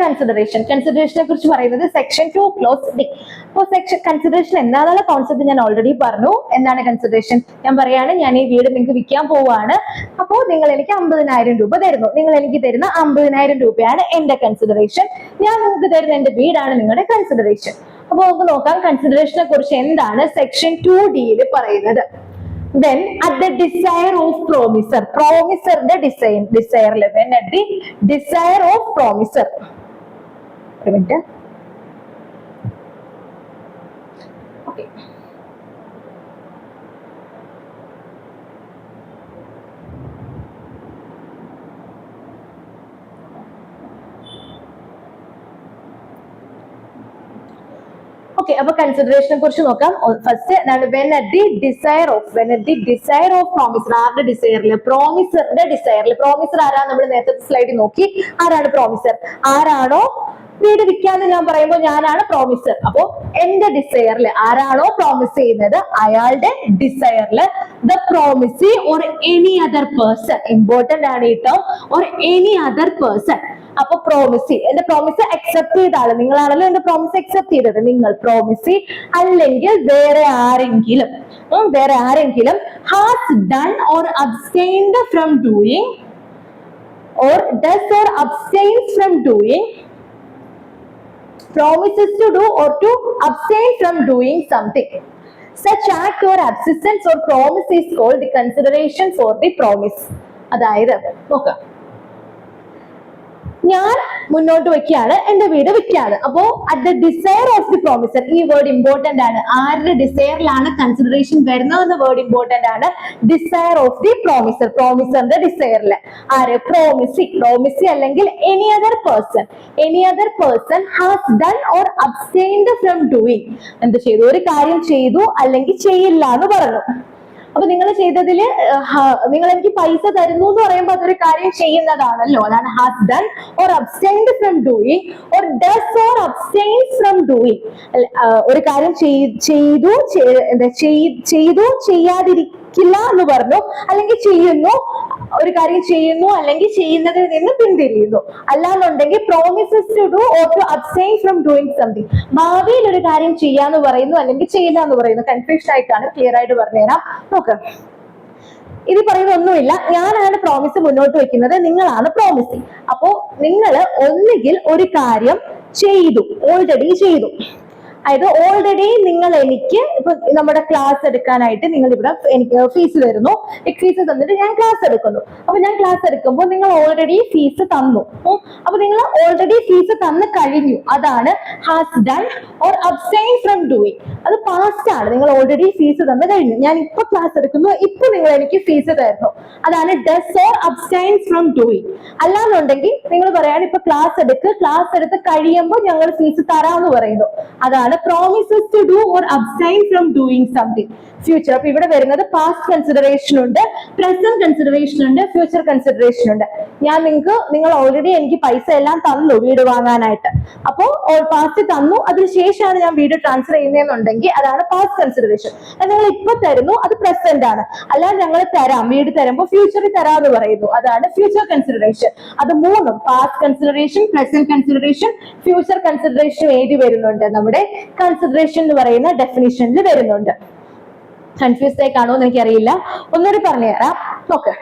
കൺസിഡറേഷനെ കുറിച്ച് പറയുന്നത് section 2 close D. അപ്പോൾ കൺസിഡറേഷൻ എന്താണെന്നുള്ള കോൺസെപ്റ്റ് ഞാൻ ഓൾറെഡി പറഞ്ഞു. എന്താണ് കൺസിഡറേഷൻ? ഞാൻ പറയാണ്, ഞാൻ ഈ വീട് നിങ്ങൾക്ക് വിൽക്കാൻ പോവാണ്. അപ്പോൾ നിങ്ങൾ എനിക്ക് 50,000 രൂപ തരുന്നു. നിങ്ങൾ എനിക്ക് തരുന്ന 50,000 രൂപയാണ് എന്റെ കൺസിഡറേഷൻ. ഞാൻ നിങ്ങൾക്ക് തരുന്ന എന്റെ വീടാണ് നിങ്ങളുടെ കൺസിഡറേഷൻ. അപ്പൊ നമുക്ക് നോക്കാം കൺസിഡറേഷനെ കുറിച്ച് എന്താണ് സെക്ഷൻ 2D പറയുന്നത്. Then at the desire of promiser, promiserന്റെ desire when at the desire of promiser. ഒരു മിനിറ്റ്. Okay. ഓക്കെ, അപ്പൊ കൺസിഡറേഷനെ കുറിച്ച് നോക്കാം. ഫസ്റ്റ് എന്താണ്? when at the desire of promiser. ആരുടെ ഡിസയറില്? പ്രോമിസറിന്റെ ഡിസയറില്. പ്രോമിസർ ആരാ? നമ്മൾ നേരത്തെ സ്ലൈഡിൽ നോക്കി. ആരാണ് പ്രോമിസർ? ആരാണോ വീട് വിൽക്കാന്ന് ഞാൻ പറയുമ്പോൾ ഞാനാണ് പ്രോമിസർ. അപ്പോ എന്റെ ഡിസയറില് ആരാണോ പ്രോമിസ് ചെയ്യുന്നത് അയാളുടെ ഡിസയറില് the promisee or any other person, important ആണ് ഈ term, or any other person. അപ്പൊ പ്രോമിസി, എന്റെ പ്രോമിസ് അക്സെപ്റ്റ് ചെയ്ത ആള് നിങ്ങളാണല്ലോ എന്റെ പ്രോമിസ് അക്സെപ്റ്റ് ചെയ്തത്. നിങ്ങൾ പ്രോമിസി അല്ലെങ്കിൽ വേറെ ആരെങ്കിലും has done or abstained from doing or does or abstains from doing, promises to do or to abstain from doing something. Such act or absence or promise is called the consideration for the promise. അതായത് നോക്കാം, ഞാൻ മുന്നോട്ട് വെക്കുകയാണ് എന്റെ വീട് വിൽക്കാണ്. അപ്പോ at the desire of the promisor, ഈ വേർഡ് ഇമ്പോർട്ടന്റ് ആണ്. ആരുടെ ഡിസയറിലാണ് കൺസിഡറേഷൻ വരുന്നതെന്ന വേർഡ് ഇമ്പോർട്ടന്റ് ആണ്. ഡിസയർ ഓഫ് ദി പ്രോമിസർ, പ്രോമിസറിന്റെ ഡിസയറില് ആര്? പ്രോമിസി അല്ലെങ്കിൽ any other person has done or abstained from doing. എന്ത് ചെയ്തു? ഒരു കാര്യം ചെയ്തു അല്ലെങ്കിൽ ചെയ്യില്ല എന്ന് പറഞ്ഞു. അപ്പൊ നിങ്ങൾ ചെയ്തതില് നിങ്ങൾ എനിക്ക് പൈസ തരുന്നു എന്ന് പറയുമ്പോൾ അതൊരു കാര്യം ചെയ്യുന്നതാണല്ലോ. അതാണ് has done or abstained from doing or does or abstains from doing. ഒരു കാര്യം ചെയ്തു ചെയ്യാതിരിക്കില്ല എന്ന് പറഞ്ഞു, അല്ലെങ്കിൽ ചെയ്യുന്നു, ഒരു കാര്യം ചെയ്യുന്നു അല്ലെങ്കിൽ ചെയ്യുന്നതിൽ നിന്ന് പിന്തിരിയുന്നു. അല്ലാന്നുണ്ടെങ്കിൽ promises to do or to abstain from doing something. ഭാവിയിൽ ഒരു കാര്യം ചെയ്യാന്ന് പറയുന്നു അല്ലെങ്കിൽ ചെയ്യില്ല എന്ന് പറയുന്നു. കൺഫ്യൂഷൻ ആയിട്ടാണ്, ക്ലിയർ ആയിട്ട് പറഞ്ഞുതരാം. നോക്ക്, ഇത് പറയുന്ന ഒന്നുമില്ല. ഞാനാണ് പ്രോമിസ് മുന്നോട്ട് വെക്കുന്നത്, നിങ്ങളാണ് പ്രോമിസ്. അപ്പോ നിങ്ങൾ ഒന്നുകിൽ ഒരു കാര്യം ഓൾറെഡി ചെയ്തു. അതായത് ഓൾറെഡി നിങ്ങൾ എനിക്ക് ഇപ്പൊ നമ്മുടെ ക്ലാസ് എടുക്കാനായിട്ട് നിങ്ങൾ ഇവിടെ എനിക്ക് ഫീസ് തരുന്നു. ഫീസ് തന്നിട്ട് ഞാൻ ക്ലാസ് എടുക്കുന്നു. അപ്പൊ ഞാൻ ക്ലാസ് എടുക്കുമ്പോൾ നിങ്ങൾ ഓൾറെഡി ഫീസ് തന്നു. അപ്പൊ നിങ്ങൾ ഓൾറെഡി ഫീസ് തന്നു കഴിഞ്ഞു. അതാണ് has done or abstain from doing. അത് പാസ്റ്റ് ആണ്. നിങ്ങൾ ഓൾറെഡി ഫീസ് തന്നു കഴിഞ്ഞു. ഞാൻ ഇപ്പൊ ക്ലാസ് എടുക്കുന്നു, ഇപ്പൊ നിങ്ങൾ എനിക്ക് ഫീസ് തരുന്നു. അതാണ് does or abstains from doing. അല്ലാന്നുണ്ടെങ്കിൽ നിങ്ങൾ പറയാണ് ഇപ്പൊ ക്ലാസ് എടുത്ത് കഴിയുമ്പോൾ ഞങ്ങൾ ഫീസ് തരാമെന്ന് പറയുന്നു. അതാണ് promises to do or abstain from doing something. Future. അപ്പൊ ഇവിടെ വരുന്നത് പാസ്റ്റ് കൺസിഡറേഷൻ ഉണ്ട്, പ്രസന്റ് കൺസിഡറേഷൻ ഉണ്ട്, ഫ്യൂച്ചർ കൺസിഡറേഷൻ ഉണ്ട്. നിങ്ങൾ ഓൾറെഡി എനിക്ക് പൈസ എല്ലാം തന്നു വീട് വാങ്ങാനായിട്ട്. അപ്പോ പാസ്റ്റ് തന്നു, അതിനുശേഷമാണ് ഞാൻ വീട് ട്രാൻസ്ഫർ ചെയ്യുന്നതെന്നുണ്ടെങ്കിൽ അതാണ് പാസ്റ്റ് കൺസിഡറേഷൻ. നിങ്ങൾ ഇപ്പൊ തരുന്നു, അത് പ്രസന്റ് ആണ്. അല്ലാതെ ഞങ്ങൾ തരാം, വീട് തരുമ്പോൾ ഫ്യൂച്ചറിൽ തരാമെന്ന് പറയുന്നു. അതാണ് ഫ്യൂച്ചർ കൺസിഡറേഷൻ. അത് മൂന്നും past consideration, present consideration, future consideration എഴുതി വരുന്നുണ്ട്. നമ്മുടെ കൺസിഡറേഷൻ എന്ന് പറയുന്ന ഡെഫിനിഷനിൽ വരുന്നുണ്ട്. കൺഫ്യൂസ്ഡ് ആയി കാണുമോ എന്ന് എനിക്കറിയില്ല. ഒന്നുകൂടി പറഞ്ഞുതരാം. നോക്ക്,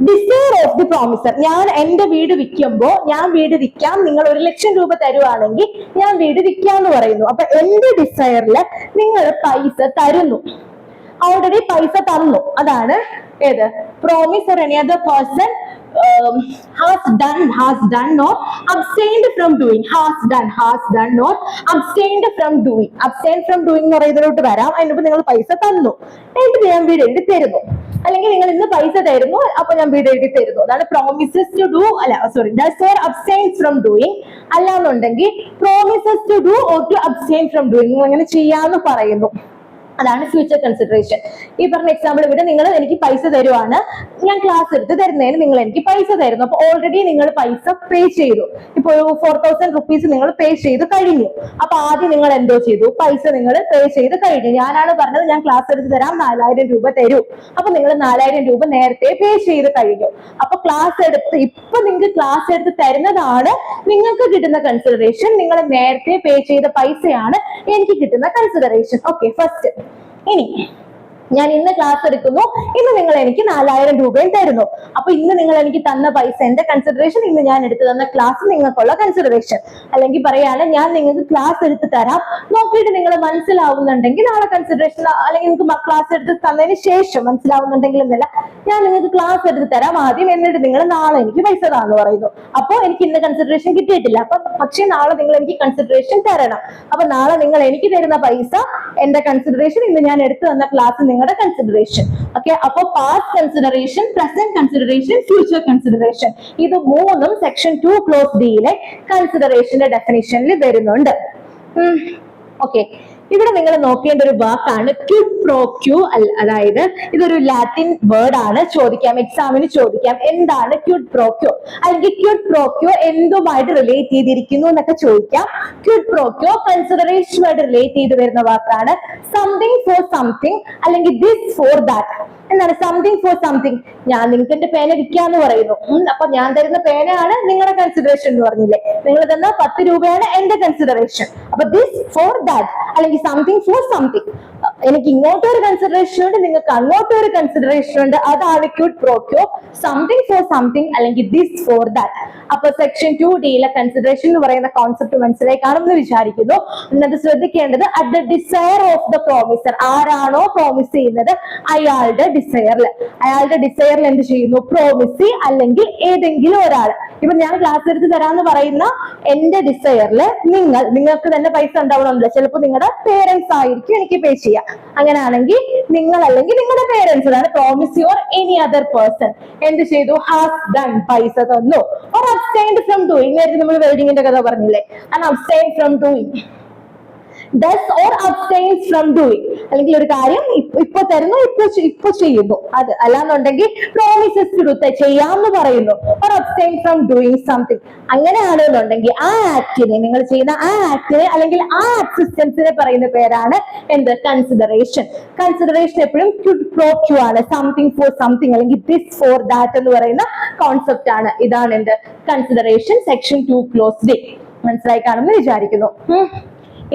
ഡിസയർ ഓഫ് ദി പ്രോമിസർ. ഞാൻ എന്റെ വീട് വിൽക്കുമ്പോൾ ഞാൻ വീട് വിൽക്കാം, നിങ്ങൾ 1,00,000 രൂപ തരുവാണെങ്കിൽ ഞാൻ വീട് വിൽക്കാന്ന് പറയുന്നു. അപ്പൊ എന്റെ ഡിസയറില് നിങ്ങൾ പൈസ തരുന്നു, ഓൾറെഡി പൈസ തന്നു. അതാണ് ഏത്? Promise or any other person has done or abstained from doing. has done or abstained from doing. abstain from doing എന്ന് പറയുന്നതിലോട്ട് വരാം. അതിനുമ്പ് നിങ്ങൾ പൈസ തന്നു, എന്നിട്ട് ഞാൻ വീട് എഴുതി തരുന്നു. അല്ലെങ്കിൽ നിങ്ങൾ ഇന്ന് പൈസ തരുന്നു, അപ്പൊ ഞാൻ വീട് എഴുതി തരുന്നു. അതാണ് promises to do, does or abstains from doing. അല്ലാന്നുണ്ടെങ്കിൽ promises to do or to abstain from doing. അങ്ങനെ ചെയ്യാന്ന് പറയുന്നു. അതാണ് ഫ്യൂച്ചർ കൺസിഡറേഷൻ. ഈ പറഞ്ഞ എക്സാമ്പിൾ ഇവിടെ നിങ്ങൾ എനിക്ക് പൈസ തരുവാണ്, ഞാൻ ക്ലാസ് എടുത്ത് തരുന്നതിന് നിങ്ങൾ എനിക്ക് പൈസ തരുന്നു. അപ്പൊ ഓൾറെഡി നിങ്ങൾ പൈസ പേ ചെയ്തു. ഇപ്പൊ ഒരു 4000 rupees നിങ്ങൾ പേ ചെയ്ത് കഴിഞ്ഞു. അപ്പൊ ആദ്യം നിങ്ങൾ എന്തോ ചെയ്തു, പൈസ നിങ്ങൾ പേ ചെയ്ത് കഴിഞ്ഞു. ഞാനാണ് പറഞ്ഞത് ഞാൻ ക്ലാസ് എടുത്ത് തരാം, 4000 രൂപ തരൂ. അപ്പൊ നിങ്ങൾ 4000 രൂപ നേരത്തെ പേ ചെയ്ത് കഴിഞ്ഞു. അപ്പൊ ക്ലാസ് എടുത്ത് ഇപ്പൊ നിങ്ങൾക്ക് ക്ലാസ് എടുത്ത് തരുന്നതാണ് നിങ്ങൾക്ക് കിട്ടുന്ന കൺസിഡറേഷൻ. നിങ്ങൾ നേരത്തെ പേ ചെയ്ത പൈസയാണ് എനിക്ക് കിട്ടുന്ന കൺസിഡറേഷൻ. Okay, first. ഇനി ഞാൻ ഇന്ന് ക്ലാസ് എടുക്കുന്നു, ഇന്ന് നിങ്ങൾ എനിക്ക് 4000 രൂപയും തരുന്നു. അപ്പൊ ഇന്ന് നിങ്ങൾ എനിക്ക് തന്ന പൈസ എന്റെ കൺസിഡറേഷൻ, ഇന്ന് ഞാൻ എടുത്തു തന്ന ക്ലാസ് നിങ്ങൾക്കുള്ള കൺസിഡറേഷൻ. അല്ലെങ്കിൽ പറയാണ് ഞാൻ നിങ്ങൾക്ക് ക്ലാസ് എടുത്ത് തരാം, നോക്കിയിട്ട് നിങ്ങൾ മനസ്സിലാവുന്നുണ്ടെങ്കിൽ നാളെ കൺസിഡറേഷൻ, അല്ലെങ്കിൽ നിങ്ങൾക്ക് ക്ലാസ് എടുത്ത് തന്നതിന് ശേഷം മനസ്സിലാവുന്നുണ്ടെങ്കിൽ എന്നല്ല, ഞാൻ നിങ്ങൾക്ക് ക്ലാസ് എടുത്ത് തരാം ആദ്യം, എന്നിട്ട് നിങ്ങൾ നാളെ എനിക്ക് പൈസ താന്ന് പറയുന്നു. അപ്പൊ എനിക്ക് ഇന്ന് കൺസിഡറേഷൻ കിട്ടിയിട്ടില്ല, അപ്പൊ പക്ഷേ നാളെ നിങ്ങൾ എനിക്ക് കൺസിഡറേഷൻ തരണം. അപ്പൊ നാളെ നിങ്ങൾ എനിക്ക് തരുന്ന പൈസ എന്റെ കൺസിഡറേഷൻ, ഇന്ന് ഞാൻ എടുത്തു തന്ന ക്ലാസ് നിങ്ങളുടെ കൺസിഡറേഷൻ. ഓക്കെ, അപ്പൊ past consideration, present consideration, future consideration, ഇത് മൂന്നും സെക്ഷൻ 2 ക്ലോസ് ഡിയിലെ കൺസിഡറേഷന്റെ ഡെഫിനിഷനിൽ വരുന്നുണ്ട്. ഓക്കെ, ഇവിടെ നിങ്ങൾ നോക്കേണ്ട ഒരു വാക്കാണ് ക്വിഡ് പ്രോ ക്യൂ. അതായത് ഇതൊരു ലാറ്റിൻ വേർഡ് ആണ്. എക്സാമിന് ചോദിക്കാം എന്താണ് ക്വിഡ് പ്രോ ക്യൂ, അല്ലെങ്കിൽ ക്വിഡ് പ്രോ ക്യൂ എന്തുമായിട്ട് റിലേറ്റ് ചെയ്തിരിക്കുന്നു എന്നൊക്കെ ചോദിക്കാം. ക്വിഡ് പ്രോ ക്യൂ കൺസിഡറേഷനുമായിട്ട് റിലേറ്റ് ചെയ്ത് വരുന്ന വാക്കാണ്. സംതിങ് ഫോർ സംതിങ്, അല്ലെങ്കിൽ ദിസ് ഫോർ ദാറ്റ്. എന്താണ് സംതിങ് ഫോർ സംതിങ്? ഞാൻ നിങ്ങൾക്ക് എന്റെ പേന വിൽക്കാന്ന് പറയുന്നു. അപ്പൊ ഞാൻ തരുന്ന പേനയാണ് നിങ്ങളുടെ കൺസിഡറേഷൻ എന്ന് പറഞ്ഞില്ലേ. നിങ്ങൾ തന്ന 10 രൂപയാണ് എന്റെ കൺസിഡറേഷൻ. അപ്പൊ ദിസ് ഫോർ ദാറ്റ്, അല്ലെങ്കിൽ സംതിങ് ഫോർ സംതിങ്. എനിക്ക് ഇങ്ങോട്ടും ഒരു കൺസിഡറേഷൻ ഉണ്ട്, നിങ്ങൾക്ക് അങ്ങോട്ടും ഒരു കൺസിഡറേഷൻ ഉണ്ട്. അതാണ് quid pro quo. Something for something അല്ലെങ്കിൽ ദിസ് ഫോർ ദാറ്റ്. അപ്പൊ സെക്ഷൻ 2D കൺസിഡറേഷൻ എന്ന് പറയുന്ന കോൺസെപ്റ്റ് മനസ്സിലായി കാണുമെന്ന് വിചാരിക്കുന്നു. എന്നത് ശ്രദ്ധിക്കേണ്ടത് at the desire of the promisor. ആരാണോ പ്രോമിസ് ചെയ്യുന്നത് അയാളുടെ ഡിസയറിൽ എന്ത് ചെയ്യുന്നു? പ്രോമിസി അല്ലെങ്കിൽ ഏതെങ്കിലും ഒരാൾ. ഇപ്പൊ ഞാൻ ക്ലാസ് എടുത്ത് തരാന്ന് പറയുന്ന എന്റെ ഡിസയറിൽ നിങ്ങൾക്ക് തന്നെ പൈസ ഉണ്ടാവണമെന്നില്ല. ചിലപ്പോൾ നിങ്ങളുടെ പേരൻസ് ആയിരിക്കും എനിക്ക് പേ ചെയ്യാം. അങ്ങനെയാണെങ്കിൽ നിങ്ങൾ അല്ലെങ്കിൽ നിങ്ങളുടെ പേരൻസ്, അതാണ് promise your any other person എന്ത് ചെയ്തു? ഹാസ് ഡൺ, പൈസ തന്നു. Or abstained from doing. നേരത്തെ നമ്മൾ വെൽഡിങ്ങിന്റെ കഥ പറഞ്ഞില്ലേ, and abstained from doing. does or abstains from doing. അല്ലെങ്കിൽ ഒരു കാര്യം ഇപ്പൊ തരുന്നു, ഇപ്പൊ ചെയ്യുന്നു. അത് അല്ലാന്നുണ്ടെങ്കിൽ promises to do, ചെയ്യാമെന്ന് പറയുന്നു. or abstain from doing something. അങ്ങനെയാണെന്നുണ്ടെങ്കിൽ ആ ആക്ടിനെ, നിങ്ങൾ ചെയ്യുന്ന ആ ആക്ടിനെ അല്ലെങ്കിൽ ആ അസിസ്റ്റൻസിനെ പറയുന്ന പേരാണ് എന്ത്? കൺസിഡറേഷൻ. കൺസിഡറേഷൻ എപ്പോഴും ക്വിഡ് പ്രോ ക്വോ ആണ്. സംതിങ് ഫോർ സംതിങ് അല്ലെങ്കിൽ ദിസ് ഫോർ ദാറ്റ് എന്ന് പറയുന്ന കോൺസെപ്റ്റ് ആണ്. ഇതാണ് എന്ത്? കൺസിഡറേഷൻ. സെക്ഷൻ 2 ക്ലോസ് ഡി മനസ്സിലായി കാണുമെന്ന് വിചാരിക്കുന്നു.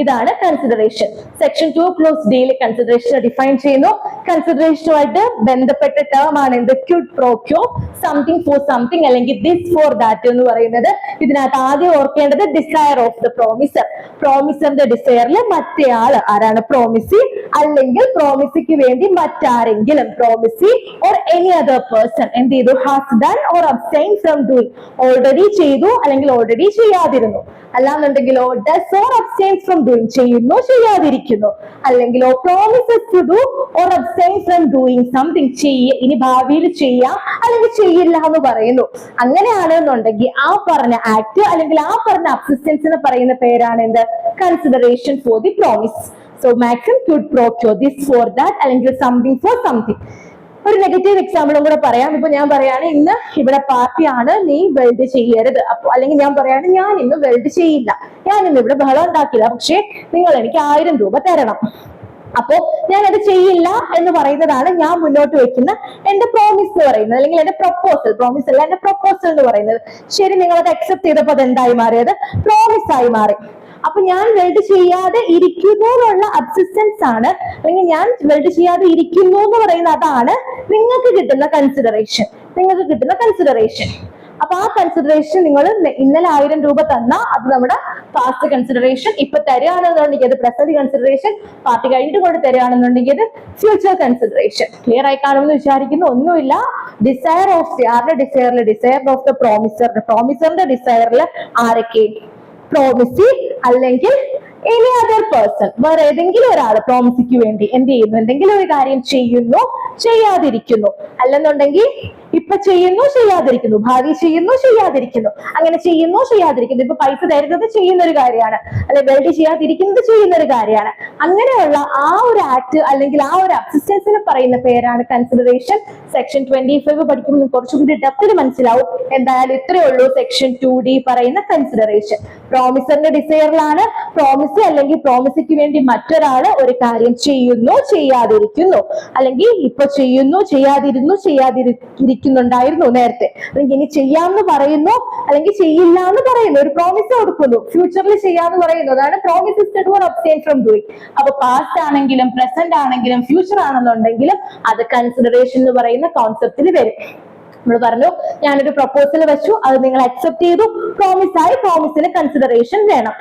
ഇതാണ് കൺസിഡറേഷൻ. സെക്ഷൻ 2 ക്ലോസ് ഡിയിൽ കൺസിഡറേഷൻ ഡിഫൈൻ ചെയ്യുന്നു. കൺസിഡറേഷനുമായിട്ട് ബന്ധപ്പെട്ട ടേം ആണ് എന്ത്? Quid pro quo, something for something അല്ലെങ്കിൽ ദിസ് ഫോർ ദാറ്റ് എന്ന് പറയുന്നത്. ഇതിനകത്ത് ആദ്യം ഓർക്കേണ്ടത് ഡിസയർ ഓഫ് ദ പ്രോമിസർ. പ്രോമിസറിന്റെ ഡിസയറിൽ മറ്റേ ആള് ആരാണ്? പ്രോമിസി അല്ലെങ്കിൽ പ്രോമിസിക്ക് വേണ്ടി മറ്റാരെങ്കിലും, promisee or any other person എന്ത് ചെയ്തു? Has done or abstain from doing. Already ചെയ്തു അല്ലെങ്കിൽ ഓൾറെഡി ചെയ്യാതിരുന്നു. അല്ലാന്നുണ്ടെങ്കിലോ does or abstain from doing, ചെയ്യുന്നു ചെയ്യാതിരിക്കുന്നു. അല്ലെങ്കിലോ promises to do or abstain from doing something, ഇനി ഭാവിയിൽ ചെയ്യാം അല്ലെങ്കിൽ ചെയ്യില്ല എന്ന് പറയുന്നു. അങ്ങനെയാണെന്നുണ്ടെങ്കിൽ ആ പറഞ്ഞ ആക്ട് അല്ലെങ്കിൽ ആ പറഞ്ഞ അബ്സിസ്റ്റൻസിനെ പറയുന്ന പേരാണ് എന്ത്? Consideration for the promise. So maximum Kwid pro quo, this for that അല്ലെങ്കിൽ സംതിങ് ഫോർ സംതിങ്. ഒരു നെഗറ്റീവ് എക്സാമ്പിളും കൂടെ പറയാം. ഇപ്പൊ ഞാൻ പറയാണ് ഇന്ന് ഇവിടെ പാർട്ടിയാണ്, നീ വെൽഡ് ചെയ്യരുത്. അപ്പൊ അല്ലെങ്കിൽ ഞാൻ പറയാണ് ഞാൻ ഇന്ന് വെൽഡ് ചെയ്യില്ല, ഞാൻ ഇന്ന് ഇവിടെ ബഹളം ഉണ്ടാക്കില്ല, പക്ഷെ നിങ്ങൾ എനിക്ക് 1000 രൂപ തരണം. അപ്പോ ഞാൻ അത് ചെയ്യില്ല എന്ന് പറയുന്നതാണ് ഞാൻ മുന്നോട്ട് വെക്കുന്ന എന്റെ പ്രോമിസ് എന്ന് പറയുന്നത്, അല്ലെങ്കിൽ എന്റെ പ്രൊപ്പോസൽ. പ്രോമിസ് അല്ല, എന്റെ പ്രൊപ്പോസൽ എന്ന് പറയുന്നത്. ശരി, നിങ്ങൾ അത് അക്സെപ്റ്റ് ചെയ്തപ്പോൾ അത് എന്തായി മാറിയത്? പ്രോമിസ് ആയി മാറി. അപ്പൊ ഞാൻ വെൽഡ് ചെയ്യാതെ ഇരിക്കുന്നു എന്നുള്ള അബ്സിസ്റ്റൻസ് ആണ്, അല്ലെങ്കിൽ ഞാൻ വെൽഡ് ചെയ്യാതെ ഇരിക്കുന്നു എന്ന് പറയുന്ന അതാണ് നിങ്ങൾക്ക് കിട്ടുന്ന കൺസിഡറേഷൻ. അപ്പൊ ആ കൺസിഡറേഷൻ നിങ്ങൾ ഇന്നലെ 1000 രൂപ തന്ന അത് നമ്മുടെ പാസ്റ്റ് കൺസിഡറേഷൻ. ഇപ്പൊ തരികയാണെന്നുണ്ടെങ്കിൽ അത് പ്രസന്റ് കൺസിഡറേഷൻ. പാർട്ടി കഴിഞ്ഞിട്ട് കൊണ്ട് തരികയാണെന്നുണ്ടെങ്കിൽ അത് ഫ്യൂച്ചർ കൺസിഡറേഷൻ. ക്ലിയർ ആയി കാണുമെന്ന് വിചാരിക്കുന്നു. ഒന്നുമില്ല, ഡിസയർ ഓഫ് ആരുടെ ഡിസയറിൽ? ഡിസയർ ഓഫ് ദ പ്രോമിസറിന്റെ ഡിസയറിൽ ആരൊക്കെ? പ്രോമിസി അല്ലെങ്കിൽ എനി അതർ പേഴ്സൺ, വേറെ ഏതെങ്കിലും ഒരാൾ പ്രോമിസിക്ക് വേണ്ടി എന്ത് ചെയ്യുന്നു? എന്തെങ്കിലും ഒരു കാര്യം ചെയ്യുന്നു, ചെയ്യാതിരിക്കുന്നു. അല്ലെന്നുണ്ടെങ്കിൽ ഇപ്പൊ ചെയ്യുന്നു ചെയ്യാതിരിക്കുന്നു, ഭാവി ചെയ്യുന്നു ചെയ്യാതിരിക്കുന്നു, അങ്ങനെ ചെയ്യുന്നു ചെയ്യാതിരിക്കുന്നു. ഇപ്പൊ പൈസ തരുന്നത് ചെയ്യുന്ന ഒരു കാര്യമാണ്, അല്ലെ വെൽഡ് ചെയ്യാതിരിക്കുന്നത് ചെയ്യുന്ന ഒരു കാര്യമാണ്. അങ്ങനെയുള്ള ആ ഒരു ആക്ട് അല്ലെങ്കിൽ ആ ഒരു അബ്സിസ്റ്റൻസിന് പറയുന്ന പേരാണ് കൺസിഡറേഷൻ. സെക്ഷൻ 25 പഠിക്കുമ്പോൾ കുറച്ചുകൂടി ഡെപ്തിൽ മനസ്സിലാവും. എന്തായാലും ഇത്രയേ ഉള്ളൂ സെക്ഷൻ 2D പറയുന്ന കൺസിഡറേഷൻ. പ്രോമിസറിന്റെ ഡിസയറിലാണ് പ്രോമിസ് അല്ലെങ്കിൽ പ്രോമിസിക്ക് വേണ്ടി മറ്റൊരാള് ഒരു കാര്യം ചെയ്യുന്നു ചെയ്യാതിരിക്കുന്നു, അല്ലെങ്കിൽ ഇപ്പൊ ചെയ്യുന്നു ചെയ്യാതിരിക്കുന്നുണ്ടായിരുന്നു നേരത്തെ, അല്ലെങ്കിൽ ഇനി ചെയ്യാമെന്ന് പറയുന്നു അല്ലെങ്കിൽ ചെയ്യില്ല എന്ന് പറയുന്നു, ഒരു പ്രോമിസ് കൊടുക്കുന്നു, ഫ്യൂച്ചറിൽ ചെയ്യാന്ന് പറയുന്നു. അതാണ് promises to do or abstain from doing. അപ്പൊ പാസ്റ്റ് ആണെങ്കിലും പ്രസന്റ് ആണെങ്കിലും ഫ്യൂച്ചർ ആണെന്നുണ്ടെങ്കിലും അത് കൺസിഡറേഷൻ എന്ന് പറയുന്ന കോൺസെപ്റ്റിൽ വരും. നമ്മൾ പറഞ്ഞു ഞാനൊരു പ്രപ്പോസൽ വെച്ചു, അത് നിങ്ങൾ അക്സെപ്റ്റ് ചെയ്തു, പ്രോമിസ് ആയി, പ്രോമിസിന് കൺസിഡറേഷൻ വേണം.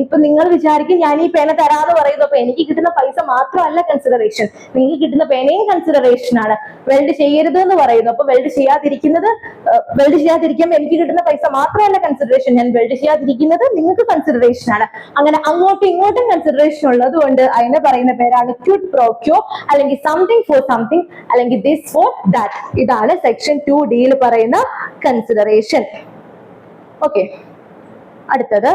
ഇപ്പൊ നിങ്ങൾ വിചാരിക്കും ഞാൻ ഈ പേന തരാന്ന് പറയുന്നു, അപ്പൊ എനിക്ക് കിട്ടുന്ന പൈസ മാത്രമല്ല കൺസിഡറേഷൻ, നിങ്ങൾക്ക് കിട്ടുന്ന പേനയും കൺസിഡറേഷൻ ആണ്. വെൽഡ് ചെയ്യരുത് എന്ന് പറയുന്നു, അപ്പൊ വെൽഡ് ചെയ്യാതിരിക്കുമ്പോൾ എനിക്ക് കിട്ടുന്ന പൈസ മാത്രമല്ല കൺസിഡറേഷൻ, ഞാൻ വെൽഡ് ചെയ്യാതിരിക്കുന്നത് നിങ്ങൾക്ക് കൺസിഡറേഷൻ ആണ്. അങ്ങനെ അങ്ങോട്ടും ഇങ്ങോട്ടും കൺസിഡറേഷൻ ഉള്ളത് കൊണ്ട് അതിനെ പറയുന്ന പേരാണ് ക്വിഡ് പ്രോ ക്വോ, അല്ലെങ്കിൽ സംതിങ് ഫോർ സംതിങ്, അല്ലെങ്കിൽ ദിസ് ഫോർ ദാറ്റ്. ഇതാണ് സെക്ഷൻ 2D പറയുന്ന കൺസിഡറേഷൻ. ഓക്കെ, അടുത്തത്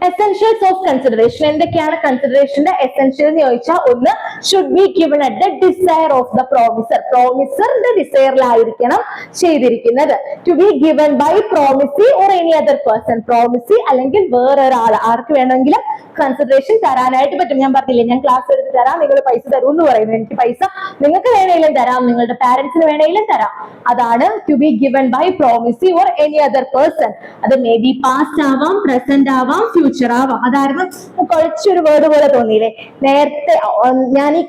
എസെൻഷ്യൽസ് ഓഫ് കൺസിഡറേഷൻ. എന്തൊക്കെയാണ് കൺസിഡറേഷന്റെ എസെൻഷ്യൽ എന്ന് ചോദിച്ചാൽ, ഒന്ന് should be given at the desire of the promisor, പ്രോമിസറിന്റെ ഡിസയറിലായിരിക്കണം ചെയ്തിരിക്കുന്നത്. To be given by promisee or any other person, promisee അല്ലെങ്കിൽ വേറൊരാൾ, ആർക്ക് വേണമെങ്കിലും കൺസിഡറേഷൻ തരാനായിട്ട് പറ്റും. ഞാൻ പറഞ്ഞില്ലേ ഞാൻ ക്ലാസ് എടുത്ത് തരാം, നിങ്ങൾ പൈസ തരൂ എന്ന് പറയുന്നു, എനിക്ക് പൈസ നിങ്ങൾക്ക് വേണമെങ്കിലും തരാം, നിങ്ങളുടെ പാരന്റ്സിന് വേണമെങ്കിലും തരാം. അതാണ് to be given by promisee or any other person. അത് മേ ബി പാസ്റ്റ് ആവാം, പ്രസന്റ് ആവാം, ഫ്യൂച്ചർ ആവാം. അതായിരുന്നു കുറച്ചൊരു വേർഡ് പോലെ തോന്നിയില്ലേ നേരത്തെ. ഞാൻ ഈ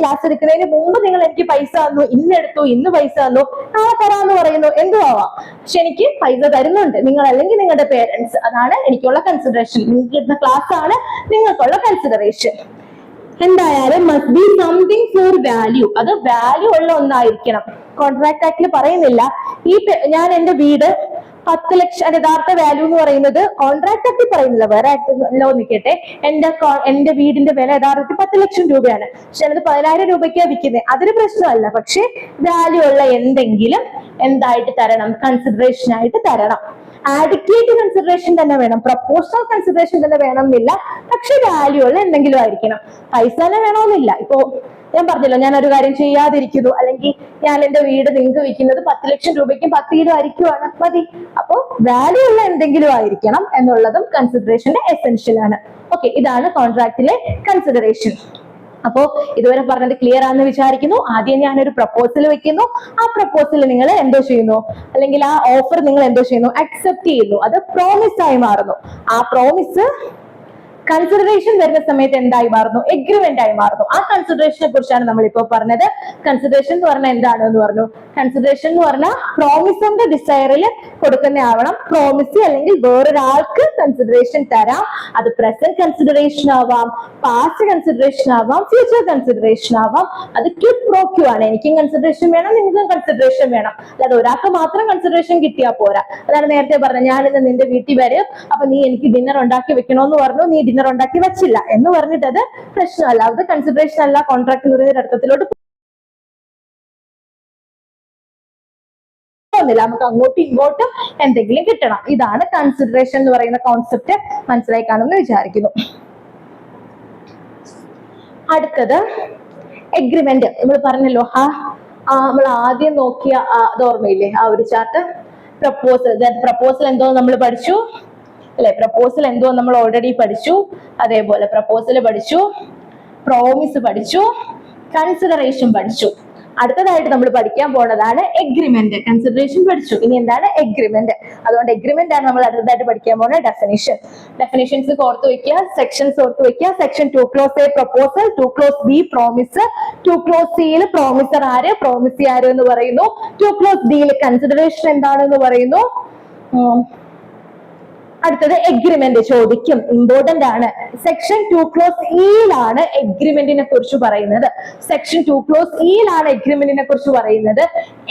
ക്ലാസ് എടുക്കുന്നതിന് മുമ്പ് നിങ്ങൾ എനിക്ക് പൈസ തന്നു, ഇന്നെടുത്തു, ഇന്ന് പൈസ തന്നു, നാളെ തരാന്ന് പറയുന്നു, എന്തും ആവാം. പക്ഷെ എനിക്ക് പൈസ തരുന്നുണ്ട് നിങ്ങൾ അല്ലെങ്കിൽ നിങ്ങളുടെ പേരൻസ്, അതാണ് എനിക്കുള്ള കൺസിഡറേഷൻ. നിങ്ങൾക്ക് കിട്ടുന്ന ക്ലാസ് ആണ് നിങ്ങൾക്കുള്ള കൺസിഡറേഷൻ. എന്തായാലും must be something for value, അത് വാല്യൂ ഉള്ള ഒന്നായിരിക്കണം. കോൺട്രാക്ട് ആക്ടിൽ പറയുന്നില്ല ഞാൻ എന്റെ വീട് 10 ലക്ഷം, യഥാർത്ഥ വാല്യൂ എന്ന് പറയുന്നത് കോൺട്രാക്ട് ആക്ടിൽ പറയുന്നില്ല, വേറെ ആക്ടിലോ നിൽക്കട്ടെ, എന്റെ വീടിന്റെ വില യഥാർത്ഥത്തിൽ 10 ലക്ഷം രൂപയാണ്, പക്ഷെ അത് 10,000 രൂപയ്ക്കാണ് വിൽക്കുന്നത്, അതൊരു പ്രശ്നമല്ല. പക്ഷെ വാല്യൂ ഉള്ള എന്തെങ്കിലും എന്തായിട്ട് തരണം, കൺസിഡറേഷൻ ആയിട്ട് തരണം. ആഡിക്വേറ്റ് കൺസിഡറേഷൻ തന്നെ വേണം, പ്രപ്പോസൽ കൺസിഡറേഷൻ തന്നെ വേണമെന്നില്ല, പക്ഷെ വാല്യൂ ഉള്ള എന്തെങ്കിലും ആയിരിക്കണം. പൈസ തന്നെ വേണമെന്നില്ല. ഇപ്പോ ഞാൻ പറഞ്ഞല്ലോ ഞാൻ ഒരു കാര്യം ചെയ്യാതിരിക്കുന്നു, അല്ലെങ്കിൽ ഞാൻ എന്റെ വീട് നിങ്ങൾക്ക് വിൽക്കുന്നത് 10 ലക്ഷം രൂപയ്ക്കും 10 കിലോ ആയിരിക്കുവാണ്, മതി. അപ്പോ വാല്യൂ ഉള്ള എന്തെങ്കിലും ആയിരിക്കണം എന്നുള്ളതും കൺസിഡറേഷന്റെ എസെൻഷ്യൽ ആണ്. ഓക്കെ, ഇതാണ് കോൺട്രാക്റ്റിലെ കൺസിഡറേഷൻ. അപ്പോ ഇതുവരെ പറഞ്ഞത് ക്ലിയർ ആണെന്ന് വിചാരിക്കുന്നു. ആദ്യം ഞാനൊരു പ്രപ്പോസൽ വെക്കുന്നു, ആ പ്രപ്പോസൽ നിങ്ങൾ എന്തോ ചെയ്യുന്നു, അല്ലെങ്കിൽ ആ ഓഫർ നിങ്ങൾ എന്തോ ചെയ്യുന്നു, അക്സെപ്റ്റ് ചെയ്യുന്നു, അത് പ്രോമിസ് ആയി മാറുന്നു. ആ പ്രോമിസ് കൺസിഡറേഷൻ വരുന്ന സമയത്ത് എന്തായി മാറുന്നു, എഗ്രിമെന്റ് ആയി മാറുന്നു. ആ കൺസിഡറേഷനെ കുറിച്ചാണ് നമ്മളിപ്പോ പറഞ്ഞത്. കൺസിഡറേഷൻ എന്ന് പറഞ്ഞാൽ എന്താണെന്ന് പറഞ്ഞു. കൺസിഡറേഷൻ എന്ന് പറഞ്ഞാൽ പ്രോമിസിന്റെ ഡിസയറിൽ കൊടുക്കുന്ന ആവണം. പ്രോമിസ് അല്ലെങ്കിൽ വേറൊരാൾക്ക് കൺസിഡറേഷൻ തരാം. അത് പ്രസന്റ് കൺസിഡറേഷൻ ആവാം, പാസ്റ്റ് കൺസിഡറേഷൻ ആവാം, ഫ്യൂച്ചർ കൺസിഡറേഷൻ ആവാം. അത് ക്വിഡ് പ്രോ ക്വോ ആണ്. എനിക്കും കൺസിഡറേഷൻ വേണം, നിങ്ങൾക്കും കൺസിഡറേഷൻ വേണം. അല്ലാതെ ഒരാൾക്ക് മാത്രം കൺസിഡറേഷൻ കിട്ടിയാൽ പോരാ. അതാണ് നേരത്തെ പറഞ്ഞത്, ഞാനിന്ന് നിന്റെ വീട്ടിൽ വരും, അപ്പൊ നീ എനിക്ക് ഡിന്നർ ഉണ്ടാക്കി വെക്കണോന്ന് പറഞ്ഞു, നീ ഡിന്നർ ഉണ്ടാക്കി വെച്ചില്ല എന്ന് പറഞ്ഞിട്ട് അത് പ്രശ്നമല്ല. അത് കൺസിഡറേഷൻ അല്ല, കോൺട്രാക്ട് എന്ന് പറയുന്ന അർത്ഥത്തിലോട്ട് പോകുന്നില്ല. നമുക്ക് അങ്ങോട്ടും ഇങ്ങോട്ടും എന്തെങ്കിലും കിട്ടണം. ഇതാണ് കൺസിഡറേഷൻ എന്ന് പറയുന്ന കോൺസെപ്റ്റ്. മനസ്സിലായി കാണുമെന്ന് വിചാരിക്കുന്നു. അടുത്തത് എഗ്രിമെന്റ്. നമ്മൾ പറഞ്ഞല്ലോ, നമ്മൾ ആദ്യം നോക്കിയ അത് ഓർമ്മയില്ലേ, ആ ഒരു ചാർട്ട്. പ്രപ്പോസൽ എന്തോ നമ്മൾ പഠിച്ചു അല്ലെ, പ്രപ്പോസൽ എന്തോ നമ്മൾ ഓൾറെഡി പഠിച്ചു. അതേപോലെ പ്രപ്പോസൽ പഠിച്ചു, പ്രോമിസ് പഠിച്ചു, കൺസിഡറേഷൻ പഠിച്ചു. അടുത്തതായിട്ട് നമ്മൾ പഠിക്കാൻ പോകുന്നതാണ് എഗ്രിമെന്റ്. കൺസിഡറേഷൻ പഠിച്ചു, ഇനി എന്താണ് എഗ്രിമെന്റ്. അതുകൊണ്ട് എഗ്രിമെന്റ് ആണ് നമ്മൾ അടുത്തതായിട്ട് പഠിക്കാൻ പോകുന്ന ഡെഫിനിഷൻസ് ഓർത്ത് വെക്കുക, സെക്ഷൻസ് ഓർത്ത് വെക്കുക. Section 2 close A proposal, 2 close B promise, 2 close സിയിൽ പ്രോമിസർ ആര്, പ്രോമിസി ആര് എന്ന് പറയുന്നു. 2 ക്ലോസ് ഡിയിൽ കൺസിഡറേഷൻ എന്താണെന്ന് പറയുന്നു. അടുത്തത് എഗ്രിമെന്റ് ചോദിക്കും, ഇമ്പോർട്ടന്റ് ആണ്. സെക്ഷൻ 2 ക്ലോസ് ഇയിലാണ് എഗ്രിമെന്റിനെ കുറിച്ച് പറയുന്നത്. സെക്ഷൻ 2 ക്ലോസ് ഇയിലാണ് എഗ്രിമെന്റിനെ കുറിച്ച് പറയുന്നത്.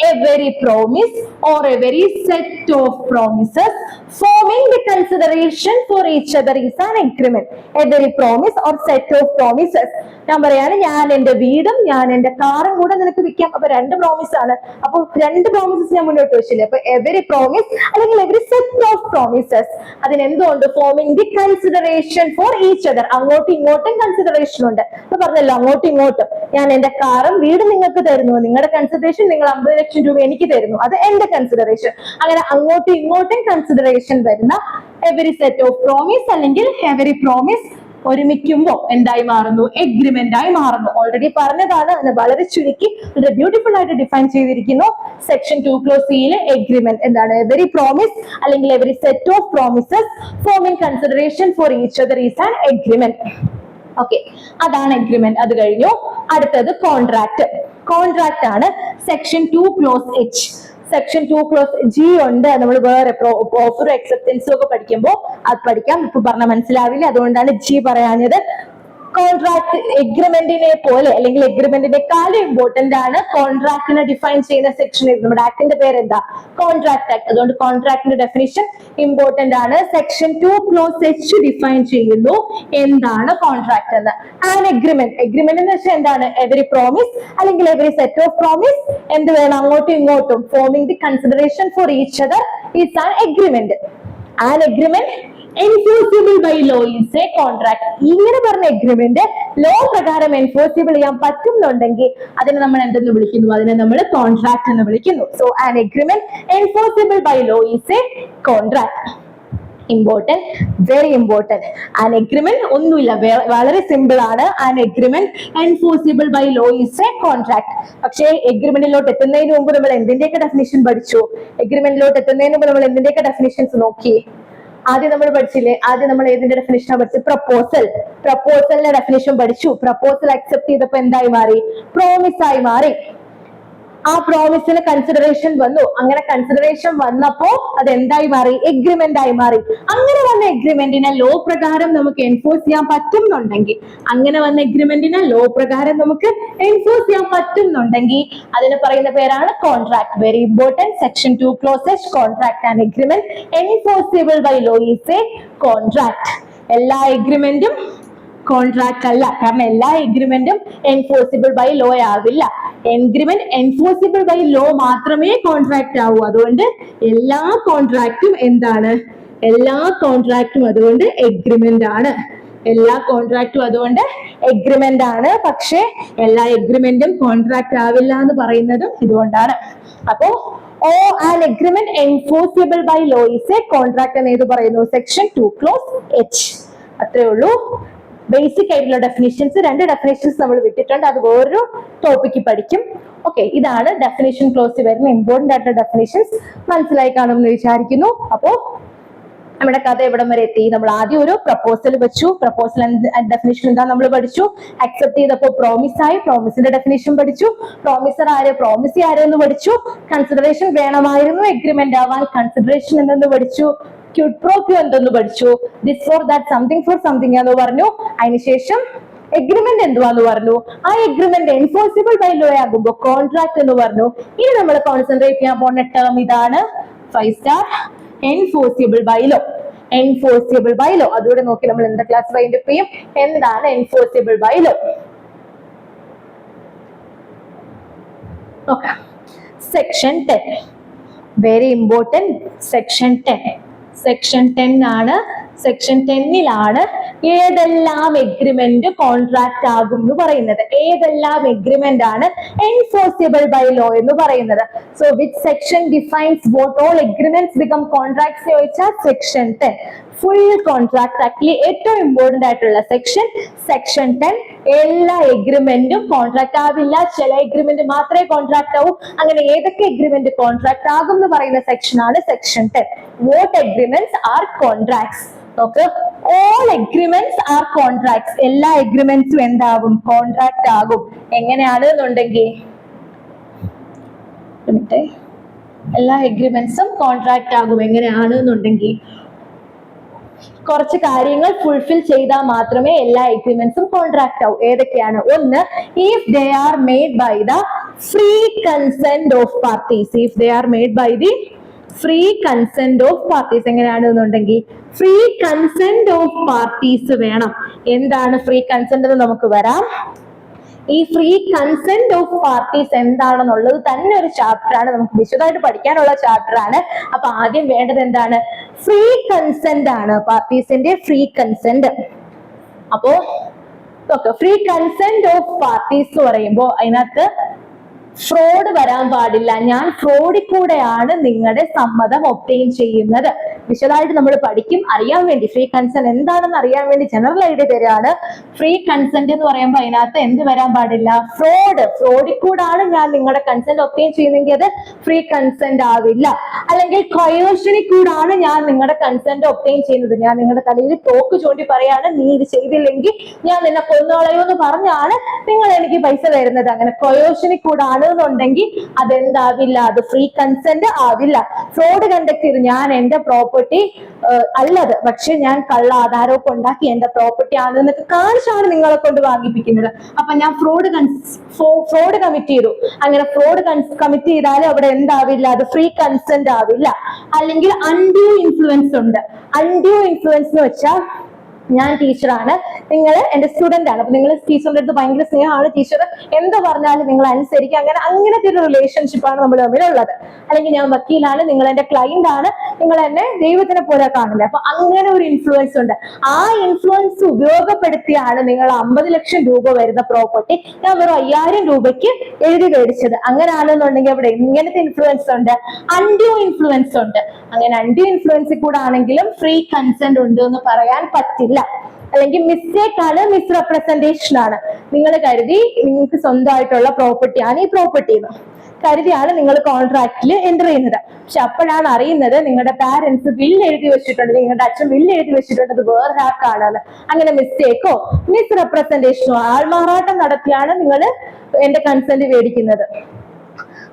Every promise or a very set of promises forming the consideration for each other is an agreement. A very promise or set of promises. ഞാൻ പറയാണ് ഞാൻ എന്റെ വീടും ഞാൻ എന്റെ കാറും കൂടെ നിനക്ക് വിൽക്കാം. അപ്പൊ രണ്ട് പ്രോമിസ് ആണ്. അപ്പൊ രണ്ട് പ്രോമിസസ് ഞാൻ മുന്നോട്ട് വെച്ചില്ലേ. അപ്പൊ എവരി പ്രോമിസ് അല്ലെങ്കിൽ എവരി സെറ്റ് ഓഫ് പ്രോമിസസ് അതിനെന്തുകൊണ്ട് forming the consideration for each other. അങ്ങോട്ടും ഇങ്ങോട്ടും കൺസിഡറേഷൻ ഉണ്ട്. അപ്പൊ പറഞ്ഞല്ലോ അങ്ങോട്ടും ഇങ്ങോട്ടും ഞാൻ എന്റെ കാറും വീടും നിങ്ങൾക്ക് തരുന്നു, നിങ്ങളുടെ കൺസിഡറേഷൻ നിങ്ങൾ 50 ലക്ഷം രൂപ എനിക്ക് തരുന്നു, അത് എന്റെ കൺസിഡറേഷൻ. അങ്ങനെ അങ്ങോട്ടും ഇങ്ങോട്ടും കൺസിഡറേഷൻ വരുന്ന എവരി സെറ്റ് ഓഫ് പ്രോമിസ് അല്ലെങ്കിൽ എവരി പ്രോമിസ് ഒരുമിക്കുമ്പോ എന്തായി മാറുന്നു? എഗ്രിമെന്റ് ആയി മാറുന്നു. ഓൾറെഡി പറഞ്ഞതാണ്, അതിനെ വളരെ ചുരുക്കി വളരെ ബ്യൂട്ടിഫുൾ ആയിട്ട് ഡിഫൈൻ ചെയ്തിരിക്കുന്നു. സെക്ഷൻ 2 ക്ലോസ് സിയിലെ എഗ്രിമെന്റ് എന്താണ്? എവരി പ്രോമിസ് അല്ലെങ്കിൽ every set of promises forming consideration for each other is an agreement. Okay, അതാണ് എഗ്രിമെന്റ്. അത് കഴിഞ്ഞു. അടുത്തത് കോൺട്രാക്ട്. കോൺട്രാക്ട് ആണ് section 2 clause H. Section 2 clause G ഉണ്ട്. നമ്മൾ വേറെ ഓഫറും അക്സെപ്റ്റൻസും ഒക്കെ പഠിക്കുമ്പോൾ അത് പഠിക്കാം. ഇപ്പൊ പറഞ്ഞാൽ മനസ്സിലാവില്ല, അതുകൊണ്ടാണ് ജി പറയാഞ്ഞത്. കോൺട്രാക്ട് എഗ്രിമെന്റിനെ പോലെ അല്ലെങ്കിൽ എഗ്രിമെന്റിനെക്കാളും ഇമ്പോർട്ടന്റ് ആണ് കോൺട്രാക്ടിനെ ഡിഫൈൻ ചെയ്യുന്ന സെക്ഷൻ. നമ്മുടെ ആക്ടിന്റെ പേര് എന്താ? Contract act. അതുകൊണ്ട് കോൺട്രാക്ടിന്റെ ഡെഫിനിഷൻ ഇമ്പോർട്ടന്റ് ആണ്. സെക്ഷൻ 2 ക്ലോസ് എച്ച് ഡിഫൈൻ ചെയ്യുന്നു എന്താണ് കോൺട്രാക്ട് എന്ന്. An agreement. എഗ്രിമെന്റ് എന്ന് വെച്ചാൽ എന്താണ്? എവരി പ്രോമിസ് അല്ലെങ്കിൽ എവരി സെറ്റ് ഓഫ് പ്രോമിസ് എന്ത് വേണം? അങ്ങോട്ടും ഇങ്ങോട്ടും forming the consideration for each other is an agreement. An agreement enforceable by law is a contract. ഇങ്ങനെ പറഞ്ഞ എഗ്രിമെന്റ് ലോ പ്രകാരം എൻഫോഴ്സിബിൾ ചെയ്യാൻ പറ്റുന്നുണ്ടെങ്കിൽ അതിനെ നമ്മൾ എന്തെന്ന് വിളിക്കുന്നു? അതിനെ നമ്മൾ കോൺട്രാക്ട് എന്ന് വിളിക്കുന്നു. So an agreement enforceable by law is a contract. Important, very important. An agreement ഒന്നുമില്ല, വളരെ സിമ്പിൾ ആണ്. An agreement enforceable by law is a contract. പക്ഷേ എഗ്രിമെന്റിലോട്ട് എത്തുന്നതിന് മുമ്പ് നമ്മൾ എന്തിന്റെയൊക്കെ ഡെഫിനിഷൻ പഠിച്ചു? എഗ്രിമെന്റിലോട്ട് എത്തുന്നതിന് മുമ്പ് നമ്മൾ എന്തിന്റെയൊക്കെ ഡെഫിനിഷൻസ് നോക്കി? ആദ്യം നമ്മൾ പഠിച്ചില്ലേ? ആദ്യം നമ്മൾ ഏതിന്റെ ഡെഫിനിഷനാ പഠിച്ചത്? പ്രപ്പോസൽ. പ്രപ്പോസലിന്റെ ഡെഫിനിഷൻ പഠിച്ചു. പ്രപ്പോസൽ അക്സെപ്റ്റ് ചെയ്തപ്പോ എന്തായി മാറി? പ്രോമിസ് ആയി മാറി. ആ പ്രോമിസിന് കൺസിഡറേഷൻ വന്നു. അങ്ങനെ കൺസിഡറേഷൻ വന്നപ്പോ അത് എന്തായി മാറി? എഗ്രിമെന്റ് ആയി മാറി. അങ്ങനെ വന്ന എഗ്രിമെന്റിനെ ലോ പ്രകാരം നമുക്ക് എൻഫോഴ്സ് ചെയ്യാൻ പറ്റുന്നുണ്ടെങ്കിൽ അതിന് പറയുന്ന പേരാണ് contract. Very important. Section 2 clauses contract and agreement enforceable by law is a contract. എല്ലാ എഗ്രിമെന്റും കോൺട്രാക്ട് അല്ല, കാരണം എല്ലാ എഗ്രിമെന്റും എൻഫോഴ്സിബിൾ ബൈ ലോ ആവില്ല. എഗ്രിമെന്റ് എൻഫോഴ്സിബിൾ ബൈ ലോ മാത്രമേ കോൺട്രാക്ട് ആവൂ. അതുകൊണ്ട് എല്ലാ കോൺട്രാക്റ്റും എന്താണ്? എല്ലാ കോൺട്രാക്റ്റും അതുകൊണ്ട് എഗ്രിമെന്റ് ആണ്. എല്ലാ കോൺട്രാക്റ്റും അതുകൊണ്ട് എഗ്രിമെന്റ് ആണ്. പക്ഷെ എല്ലാ എഗ്രിമെന്റും കോൺട്രാക്ട് ആവില്ല എന്ന് പറയുന്നതും ഇതുകൊണ്ടാണ്. അപ്പോ an agreement enforceable by law is a contract എന്ന് ഏത് പറയുന്നു? Section 2 clause H. അത്രേ ഉള്ളൂ. ബേസിക് ആയിട്ടുള്ള ഡെഫിനിഷൻസ്, 2 ഡെഫിനിഷൻസ് നമ്മൾ വിട്ടിട്ടുണ്ട്. അത് വേറൊരു ടോപ്പിക്ക് പഠിക്കും. ഓക്കെ, ഇതാണ് ഡെഫിനിഷൻ ക്ലോസിൽ വരുന്ന ഇമ്പോർട്ടന്റ് ആയിട്ടുള്ള ഡെഫിനിഷൻസ്. മനസ്സിലായി കാണുമെന്ന് വിചാരിക്കുന്നു. അപ്പോ നമ്മുടെ കഥ എവിടം വരെ എത്തി? നമ്മൾ ആദ്യം ഒരു പ്രപ്പോസൽ വെച്ചു. പ്രപ്പോസൽ ഡെഫിനിഷൻ എന്താ നമ്മൾ പഠിച്ചു. അക്സെപ്റ്റ് ചെയ്തപ്പോൾ പ്രോമിസ് ആയി. പ്രോമിസിന്റെ ഡെഫിനിഷൻ പഠിച്ചു. പ്രോമിസർ ആര്? പ്രോമിസി ആര് എന്ന് പഠിച്ചു. കൺസിഡറേഷൻ വേണമായിരുന്നു എഗ്രിമെന്റ് ആവാൻ. കൺസിഡറേഷൻ എന്തെന്ന് പഠിച്ചു. ക്വിഡ് പ്രോ ക്വോ എന്തെന്ന് പഠിച്ചു. This for that, something for something എന്ന് പറഞ്ഞു. അതിനുശേഷം എഗ്രിമെന്റ് എന്തുവാന്ന് പറഞ്ഞു. ആ എഗ്രിമെന്റ് എൻഫോഴ്സിബിൾ ബൈ ലോ ആകുമ്പോൾ കോൺട്രാക്ട് എന്ന് പറഞ്ഞു. ഇനി നമ്മൾ കോൺസെൻട്രേറ്റ് ചെയ്യാൻ പോകുന്ന ടേം ഇതാണ്. 5 star enforceable by law. Enforceable by law. അതുകൂടെ നോക്കി നമ്മൾ എന്താ ക്ലാസ് വൈൻഡപ്പ് ചെയ്യും. എന്താണ് എൻഫോഴ്സിബിൾ ബൈ ലോ? നോക്കാം. Section 10 very important. Section 10. Section 10 ആണ്. സെക്ഷൻ 10-ലാണ് ഏതെല്ലാം എഗ്രിമെന്റ് കോൺട്രാക്ട് ആകും എന്ന് പറയുന്നത്. ഏതെല്ലാം എഗ്രിമെന്റ് ആണ് എൻഫോഴ്സിബിൾ ബൈ ലോ എന്ന് പറയുന്നത്. So which section defines what all agreements become contracts ചോദിച്ചാൽ സെക്ഷൻ 10. ഫുൾ കോൺട്രാക്ട് ആക്ടിൽ ഏറ്റവും ഇമ്പോർട്ടന്റ് ആയിട്ടുള്ള സെക്ഷൻ സെക്ഷൻ 10. എല്ലാ എഗ്രിമെന്റും കോൺട്രാക്ട് ആവില്ല. ചില എഗ്രിമെന്റ് മാത്രമേ കോൺട്രാക്ട് ആവൂ. അങ്ങനെ ഏതൊക്കെ എഗ്രിമെന്റ് കോൺട്രാക്ട് ആകും എന്ന് പറയുന്ന സെക്ഷൻ ആണ് section 10. What agreements are contracts? നോക്ക്, ഓൾ എഗ്രിമെന്റ്സ് ആർ കോൺട്രാക്ട്സ്. എല്ലാ എഗ്രിമെന്റ്സും എന്താകും? കോൺട്രാക്ട് ആകും. എങ്ങനെയാണ് എന്നുണ്ടെങ്കിൽ എല്ലാ എഗ്രിമെന്റ്സും കോൺട്രാക്ട് ആകും. എങ്ങനെയാണ് എന്നുണ്ടെങ്കിൽ കുറച്ച് കാര്യങ്ങൾ ഫുൾഫിൽ ചെയ്താൽ മാത്രമേ എല്ലാ എഗ്രിമെന്റ്സും കോൺട്രാക്ട് ആവും. ഏതൊക്കെയാണ്? ഒന്ന്, if they are made by the free consent of parties. If they are made by the free consent of parties, എങ്ങനെയാണെന്നുണ്ടെങ്കിൽ ഫ്രീ കൺസെന്റ് ഓഫ് പാർട്ടീസ് വേണം. എന്താണ് ഫ്രീ കൺസെന്റ് എന്ന് നമുക്ക് വരാം. ഈ ഫ്രീ കൺസെന്റ് ഓഫ് പാർട്ടീസ് എന്താണെന്നുള്ളത് തന്നെ ഒരു ചാപ്റ്റർ ആണ്, നമുക്ക് വിശദമായിട്ട് പഠിക്കാനുള്ള ചാപ്റ്റർ ആണ്. അപ്പൊ ആദ്യം വേണ്ടത് എന്താണ്? ഫ്രീ കൺസെന്റ് ആണ്, പാർട്ടീസിന്റെ ഫ്രീ കൺസെന്റ്. അപ്പോ ഫ്രീ കൺസെന്റ് ഓഫ് പാർട്ടീസ് എന്ന് പറയുമ്പോൾ അതിനകത്ത് ഫ്രോഡ് വരാൻ പാടില്ല. ഞാൻ ഫ്രോഡിൽ കൂടെയാണ് നിങ്ങളുടെ സമ്മതം ഒബ്റ്റെയിൻ ചെയ്യുന്നത്. വിശദമായിട്ട് നമ്മൾ പഠിക്കും. അറിയാൻ വേണ്ടി ഫ്രീ കൺസെന്റ് എന്താണെന്ന് അറിയാൻ വേണ്ടി ജനറൽ ഐഡിയ തരാണ്. ഫ്രീ കൺസെന്റ് എന്ന് പറയുമ്പോൾ അതിനകത്ത് എന്ത് വരാൻ പാടില്ല? ഫ്രോഡിൽ കൂടാണ് ഞാൻ നിങ്ങളുടെ കൺസെന്റ് ഒബ്റ്റെയിൻ ചെയ്യുന്നെങ്കിൽ അത് ഫ്രീ കൺസെന്റ് ആവില്ല. അല്ലെങ്കിൽ കൊയേഴ്ഷനിൽ കൂടാണ് ഞാൻ നിങ്ങളുടെ കൺസെന്റ് ഒബ്റ്റെയിൻ ചെയ്യുന്നത്. ഞാൻ നിങ്ങളുടെ തലയിൽ തോക്ക് ചൂണ്ടി പറയാണ്, നീ ഇത് ചെയ്തില്ലെങ്കിൽ ഞാൻ നിന്നെ കൊന്നുകളയോ എന്ന് പറഞ്ഞാണ് നിങ്ങൾ എനിക്ക് പൈസ തരുന്നത്. അങ്ങനെ കൊയേഴ്ഷനിൽ കൂടാണ് എന്നുണ്ടെങ്കിൽ അതെന്താവില്ല? അത് ഫ്രീ കൺസെന്റ് ആവില്ല. ഫ്രോഡ് കണ്ടക്ട് ചെയ്ത് ഞാൻ എന്റെ പ്രോപ്പർട്ടി അല്ലത്, പക്ഷെ ഞാൻ കള്ള ആധാരമൊക്കെ ഉണ്ടാക്കി എന്റെ പ്രോപ്പർട്ടി ആണെന്നൊക്കെ കാണിച്ചാണ് നിങ്ങളെ കൊണ്ട് വാങ്ങിപ്പിക്കുന്നത്. അപ്പൊ ഞാൻ ഫ്രോഡ് കമ്മിറ്റ് ചെയ്തു. അങ്ങനെ ഫ്രോഡ് കമ്മിറ്റ് ചെയ്താൽ അവിടെ എന്താവില്ല? അത് ഫ്രീ കൺസെന്റ് ആവില്ല. അല്ലെങ്കിൽ അൺഡ്യൂ ഇൻഫ്ലുവൻസ് ഉണ്ട്. അൺഡ്യൂ ഇൻഫ്ലുവൻസ് എന്ന് വെച്ചാൽ ഞാൻ ടീച്ചറാണ്, നിങ്ങൾ എന്റെ സ്റ്റുഡന്റ് ആണ്. അപ്പൊ നിങ്ങൾ ടീച്ചറിന്റെ അടുത്ത് ഭയങ്കര സ്നേഹമാണ്, ടീച്ചർ എന്ത് പറഞ്ഞാലും നിങ്ങൾ അനുസരിക്കുക. അങ്ങനത്തെ ഒരു റിലേഷൻഷിപ്പാണ് നമ്മൾ തമ്മിലുള്ളത്. അല്ലെങ്കിൽ ഞാൻ വക്കീലാണ്, നിങ്ങൾ എന്റെ ക്ലയന്റ് ആണ്, നിങ്ങൾ എന്നെ ദൈവത്തിനെ പോലെ കാണില്ല. അപ്പൊ അങ്ങനെ ഒരു ഇൻഫ്ലുവൻസ് ഉണ്ട്. ആ ഇൻഫ്ലുവൻസ് ഉപയോഗപ്പെടുത്തിയാണ് നിങ്ങൾ 50 ലക്ഷം രൂപ വരുന്ന പ്രോപ്പർട്ടി ഞാൻ വെറും 5000 രൂപയ്ക്ക് എഴുതി മേടിച്ചത്. അങ്ങനെയാണെന്നുണ്ടെങ്കിൽ അവിടെ ഇങ്ങനത്തെ ഇൻഫ്ലുവൻസ് ഉണ്ട്. അൺഡ്യൂ ഇൻഫ്ലുവൻസ് ഉണ്ട്. അങ്ങനെ അൺഡ്യൂ ഇൻഫ്ലുവൻസിൽ കൂടെ ആണെങ്കിലും ഫ്രീ കൺസെന്റ് ഉണ്ട് എന്ന് പറയാൻ പറ്റില്ല. അല്ലെങ്കിൽ മിസ്റ്റേക്ക് ആണ്, മിസ്റെപ്രസെന്റേഷൻ ആണ്. നിങ്ങൾ കരുതി നിങ്ങൾക്ക് സ്വന്തമായിട്ടുള്ള പ്രോപ്പർട്ടിയാണ് ഈ പ്രോപ്പർട്ടി എന്ന് കരുതിയാണ് നിങ്ങൾ കോൺട്രാക്റ്റിൽ എൻ്റർ ചെയ്യുന്നത്. പക്ഷെ അപ്പോഴാണ് അറിയുന്നത് നിങ്ങളുടെ പാരന്റ്സ് ബില്ല് എഴുതി വെച്ചിട്ടുണ്ട്, നിങ്ങളുടെ അച്ഛൻ ബില്ല് എഴുതി വെച്ചിട്ടുണ്ട് അത് വേറൊരാൾക്കാണ്. അങ്ങനെ മിസ്റ്റേക്കോ മിസ്റെപ്രസെന്റേഷനോ ആൾമാറാട്ടം നടത്തിയാണ് നിങ്ങൾ എന്റെ കൺസെന്റ് മേടിക്കുന്നത്.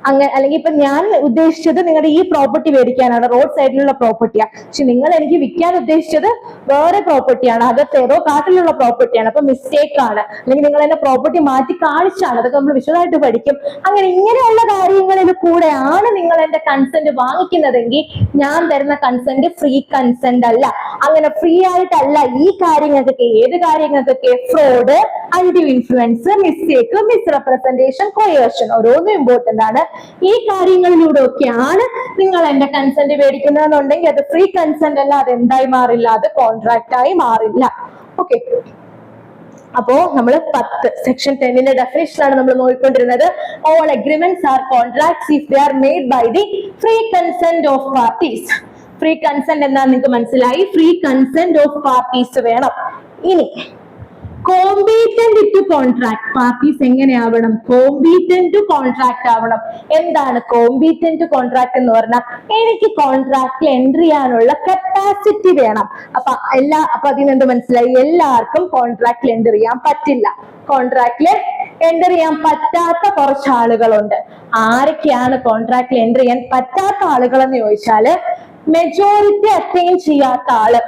അങ്ങനെ അല്ലെങ്കിൽ ഇപ്പൊ ഞാൻ ഉദ്ദേശിച്ചത് നിങ്ങളുടെ ഈ പ്രോപ്പർട്ടി മേടിക്കാനാണ്, റോഡ് സൈഡിലുള്ള പ്രോപ്പർട്ടിയാണ്. പക്ഷെ നിങ്ങൾ എനിക്ക് വിൽക്കാൻ ഉദ്ദേശിച്ചത് വേറെ പ്രോപ്പർട്ടിയാണ്, അകത്തേതോ കാട്ടിലുള്ള പ്രോപ്പർട്ടിയാണ്. അപ്പൊ മിസ്റ്റേക്ക് ആണ്. അല്ലെങ്കിൽ നിങ്ങൾ എന്നെ പ്രോപ്പർട്ടി മാറ്റി കാണിച്ചാണ്. അതൊക്കെ നമ്മൾ വിശദമായിട്ട് പഠിക്കും. അങ്ങനെ ഇങ്ങനെയുള്ള കാര്യങ്ങളിൽ കൂടെയാണ് നിങ്ങൾ എന്റെ കൺസെന്റ് വാങ്ങിക്കുന്നതെങ്കിൽ ഞാൻ തരുന്ന കൺസെന്റ് ഫ്രീ കൺസെന്റ് അല്ല. അങ്ങനെ ഫ്രീ ആയിട്ടല്ല ഈ കാര്യങ്ങൾക്കൊക്കെ. ഏത് കാര്യങ്ങൾക്കൊക്കെ? Fraud, undue influence, mistake, misrepresentation, coercion, ഓരോന്നും ഇമ്പോർട്ടന്റ് ആണ്. ഈ കാര്യങ്ങളിലൂടെ ഒക്കെയാണ് നിങ്ങൾ എന്റെ കൺസെന്റ് മേടിക്കുന്നതെന്നുണ്ടെങ്കിൽ അത് ഫ്രീ കൺസെന്റ് അല്ല. അത് എന്തായി മാറില്ല? അത് കോൺട്രാക്ട് ആയി മാറില്ല. ഓക്കെ, അപ്പോ നമ്മൾ 10 സെക്ഷൻ 10ന്റെ ഡെഫിനിഷൻ ആണ് നമ്മൾ നോക്കിക്കൊണ്ടിരുന്നത്. All agreements are contracts if they are made by the free consent of parties. Free consent എന്താണെന്ന് നിങ്ങൾക്ക് മനസ്സിലായി. ഫ്രീ കൺസെന്റ് ഓഫ് പാർട്ടീസ് വേണം. ഇനി കോമ്പീറ്റന്റ് ടു കോൺട്രാക്ട് പാർട്ടീസ് എങ്ങനെയാവണം? കോമ്പീറ്റന്റ് ടു കോൺട്രാക്ട് ആവണം. എന്താണ് കോമ്പീറ്റന്റ് ടു കോൺട്രാക്ട് എന്ന് പറഞ്ഞാൽ? എനിക്ക് കോൺട്രാക്റ്റിൽ എൻട്രി ചെയ്യാനുള്ള കപ്പാസിറ്റി വേണം. അപ്പൊ അതിനെന്ത് മനസ്സിലായി? എല്ലാവർക്കും കോൺട്രാക്റ്റിൽ എൻട്രി ചെയ്യാൻ പറ്റില്ല. കോൺട്രാക്റ്റിൽ എൻട്രി ചെയ്യാൻ പറ്റാത്ത കുറച്ച് ആളുകളുണ്ട്. ആരൊക്കെയാണ് കോൺട്രാക്റ്റിൽ എൻട്രി ചെയ്യാൻ പറ്റാത്ത ആളുകൾ എന്ന് ചോദിച്ചാല്, മെജോറിറ്റി അറ്റൈൻ ചെയ്യാത്ത ആള്.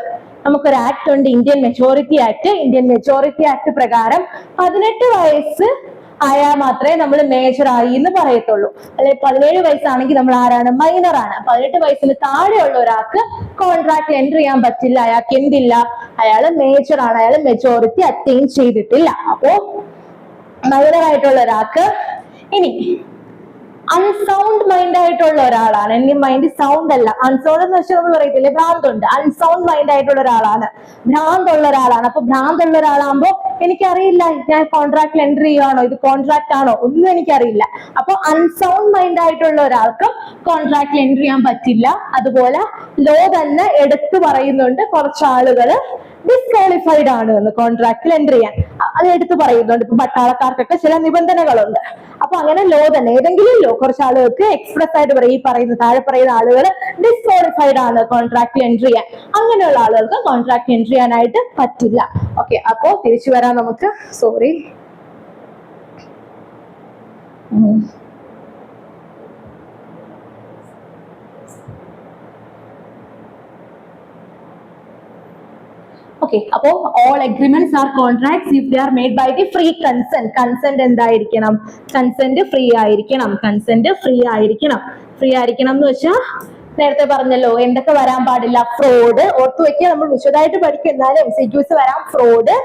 നമുക്കൊരു ആക്ട് ഉണ്ട്, Indian majority act. Indian majority act പ്രകാരം 18 വയസ്സ് ആയാൽ മാത്രമേ നമ്മൾ മേജർ ആയി എന്ന് പറയത്തുള്ളൂ. അല്ലെങ്കിൽ 17 വയസ്സാണെങ്കിൽ നമ്മൾ ആരാണ്? മൈനർ ആണ്. 18 വയസ്സിന് താഴെയുള്ള ഒരാൾക്ക് കോൺട്രാക്ട് എൻട്രി ചെയ്യാൻ പറ്റില്ല. അയാൾക്ക് എന്തില്ല? അയാള് മേജർ ആണ്, അയാൾ മെജോറിറ്റി അറ്റൈൻ ചെയ്തിട്ടില്ല. അപ്പോ മൈനർ ആയിട്ടുള്ള ഒരാൾക്ക്. ഇനി അൺസൗണ്ട് മൈൻഡ് ആയിട്ടുള്ള ഒരാളാണ്. എന്റെ മൈൻഡ് സൗണ്ട് അല്ല, അൺസൗണ്ട് എന്ന് വെച്ചാൽ നമ്മൾ പറയത്തില്ലേ ഭ്രാന്തുണ്ട്. അൺസൗണ്ട് മൈൻഡ് ആയിട്ടുള്ള ഒരാളാണ്, ഭ്രാന്തുള്ള ഒരാളാണ്. അപ്പൊ ഭ്രാന്തുള്ള ഒരാളാകുമ്പോ എനിക്കറിയില്ല ഞാൻ കോൺട്രാക്റ്റിൽ എൻട്രി ചെയ്യുകയാണോ, ഇത് കോൺട്രാക്ട് ആണോ, ഒന്നും എനിക്കറിയില്ല. അപ്പൊ അൺസൗണ്ട് മൈൻഡ് ആയിട്ടുള്ള ഒരാൾക്കും കോൺട്രാക്റ്റിൽ എൻട്രി ചെയ്യാൻ പറ്റില്ല. അതുപോലെ ലോ തന്നെ എടുത്തു പറയുന്നുണ്ട് കുറച്ച് ആളുകള് ഡിസ്ക്വാളിഫൈഡ് ആണ് എന്ന് കോൺട്രാക്റ്റിൽ എൻട്രി ചെയ്യാൻ. അത് എടുത്തു പറയുന്നുണ്ട്. ഇപ്പൊ പട്ടാളക്കാർക്കൊക്കെ ചില നിബന്ധനകളുണ്ട്. അപ്പൊ അങ്ങനെ ലോ തന്നെ ഏതെങ്കിലും ലോ കുറച്ച് ആളുകൾക്ക് എക്സ്പ്രസ് ആയിട്ട് പറയും, ഈ പറയുന്ന താഴെ പറയുന്ന ആളുകൾ ഡിസ്ക്വാളിഫൈഡ് ആണ് കോൺട്രാക്റ്റിൽ എൻട്രി ചെയ്യാൻ. അങ്ങനെയുള്ള ആളുകൾക്ക് കോൺട്രാക്ട് എൻട്രി ചെയ്യാനായിട്ട് പറ്റില്ല. ഓക്കെ, അപ്പോ തിരിച്ചു വരാം നമുക്ക്. സോറി. ഓക്കെ, അപ്പോ all agreements are contracts if they are made by the free consent. Consent എന്തായിരിക്കണം? കൺസെന്റ് ഫ്രീ ആയിരിക്കണം. കൺസെന്റ് ഫ്രീ ആയിരിക്കണം. ഫ്രീ ആയിരിക്കണം എന്ന് വെച്ചാൽ നേരത്തെ പറഞ്ഞല്ലോ എന്തൊക്കെ വരാൻ പാടില്ല. ഫ്രോഡ് ഓർത്തു വെക്കുക, നമ്മൾ വിശദമായിട്ട് പഠിക്കും, എന്നാലും MCQs വരാം. ഫ്രോഡ്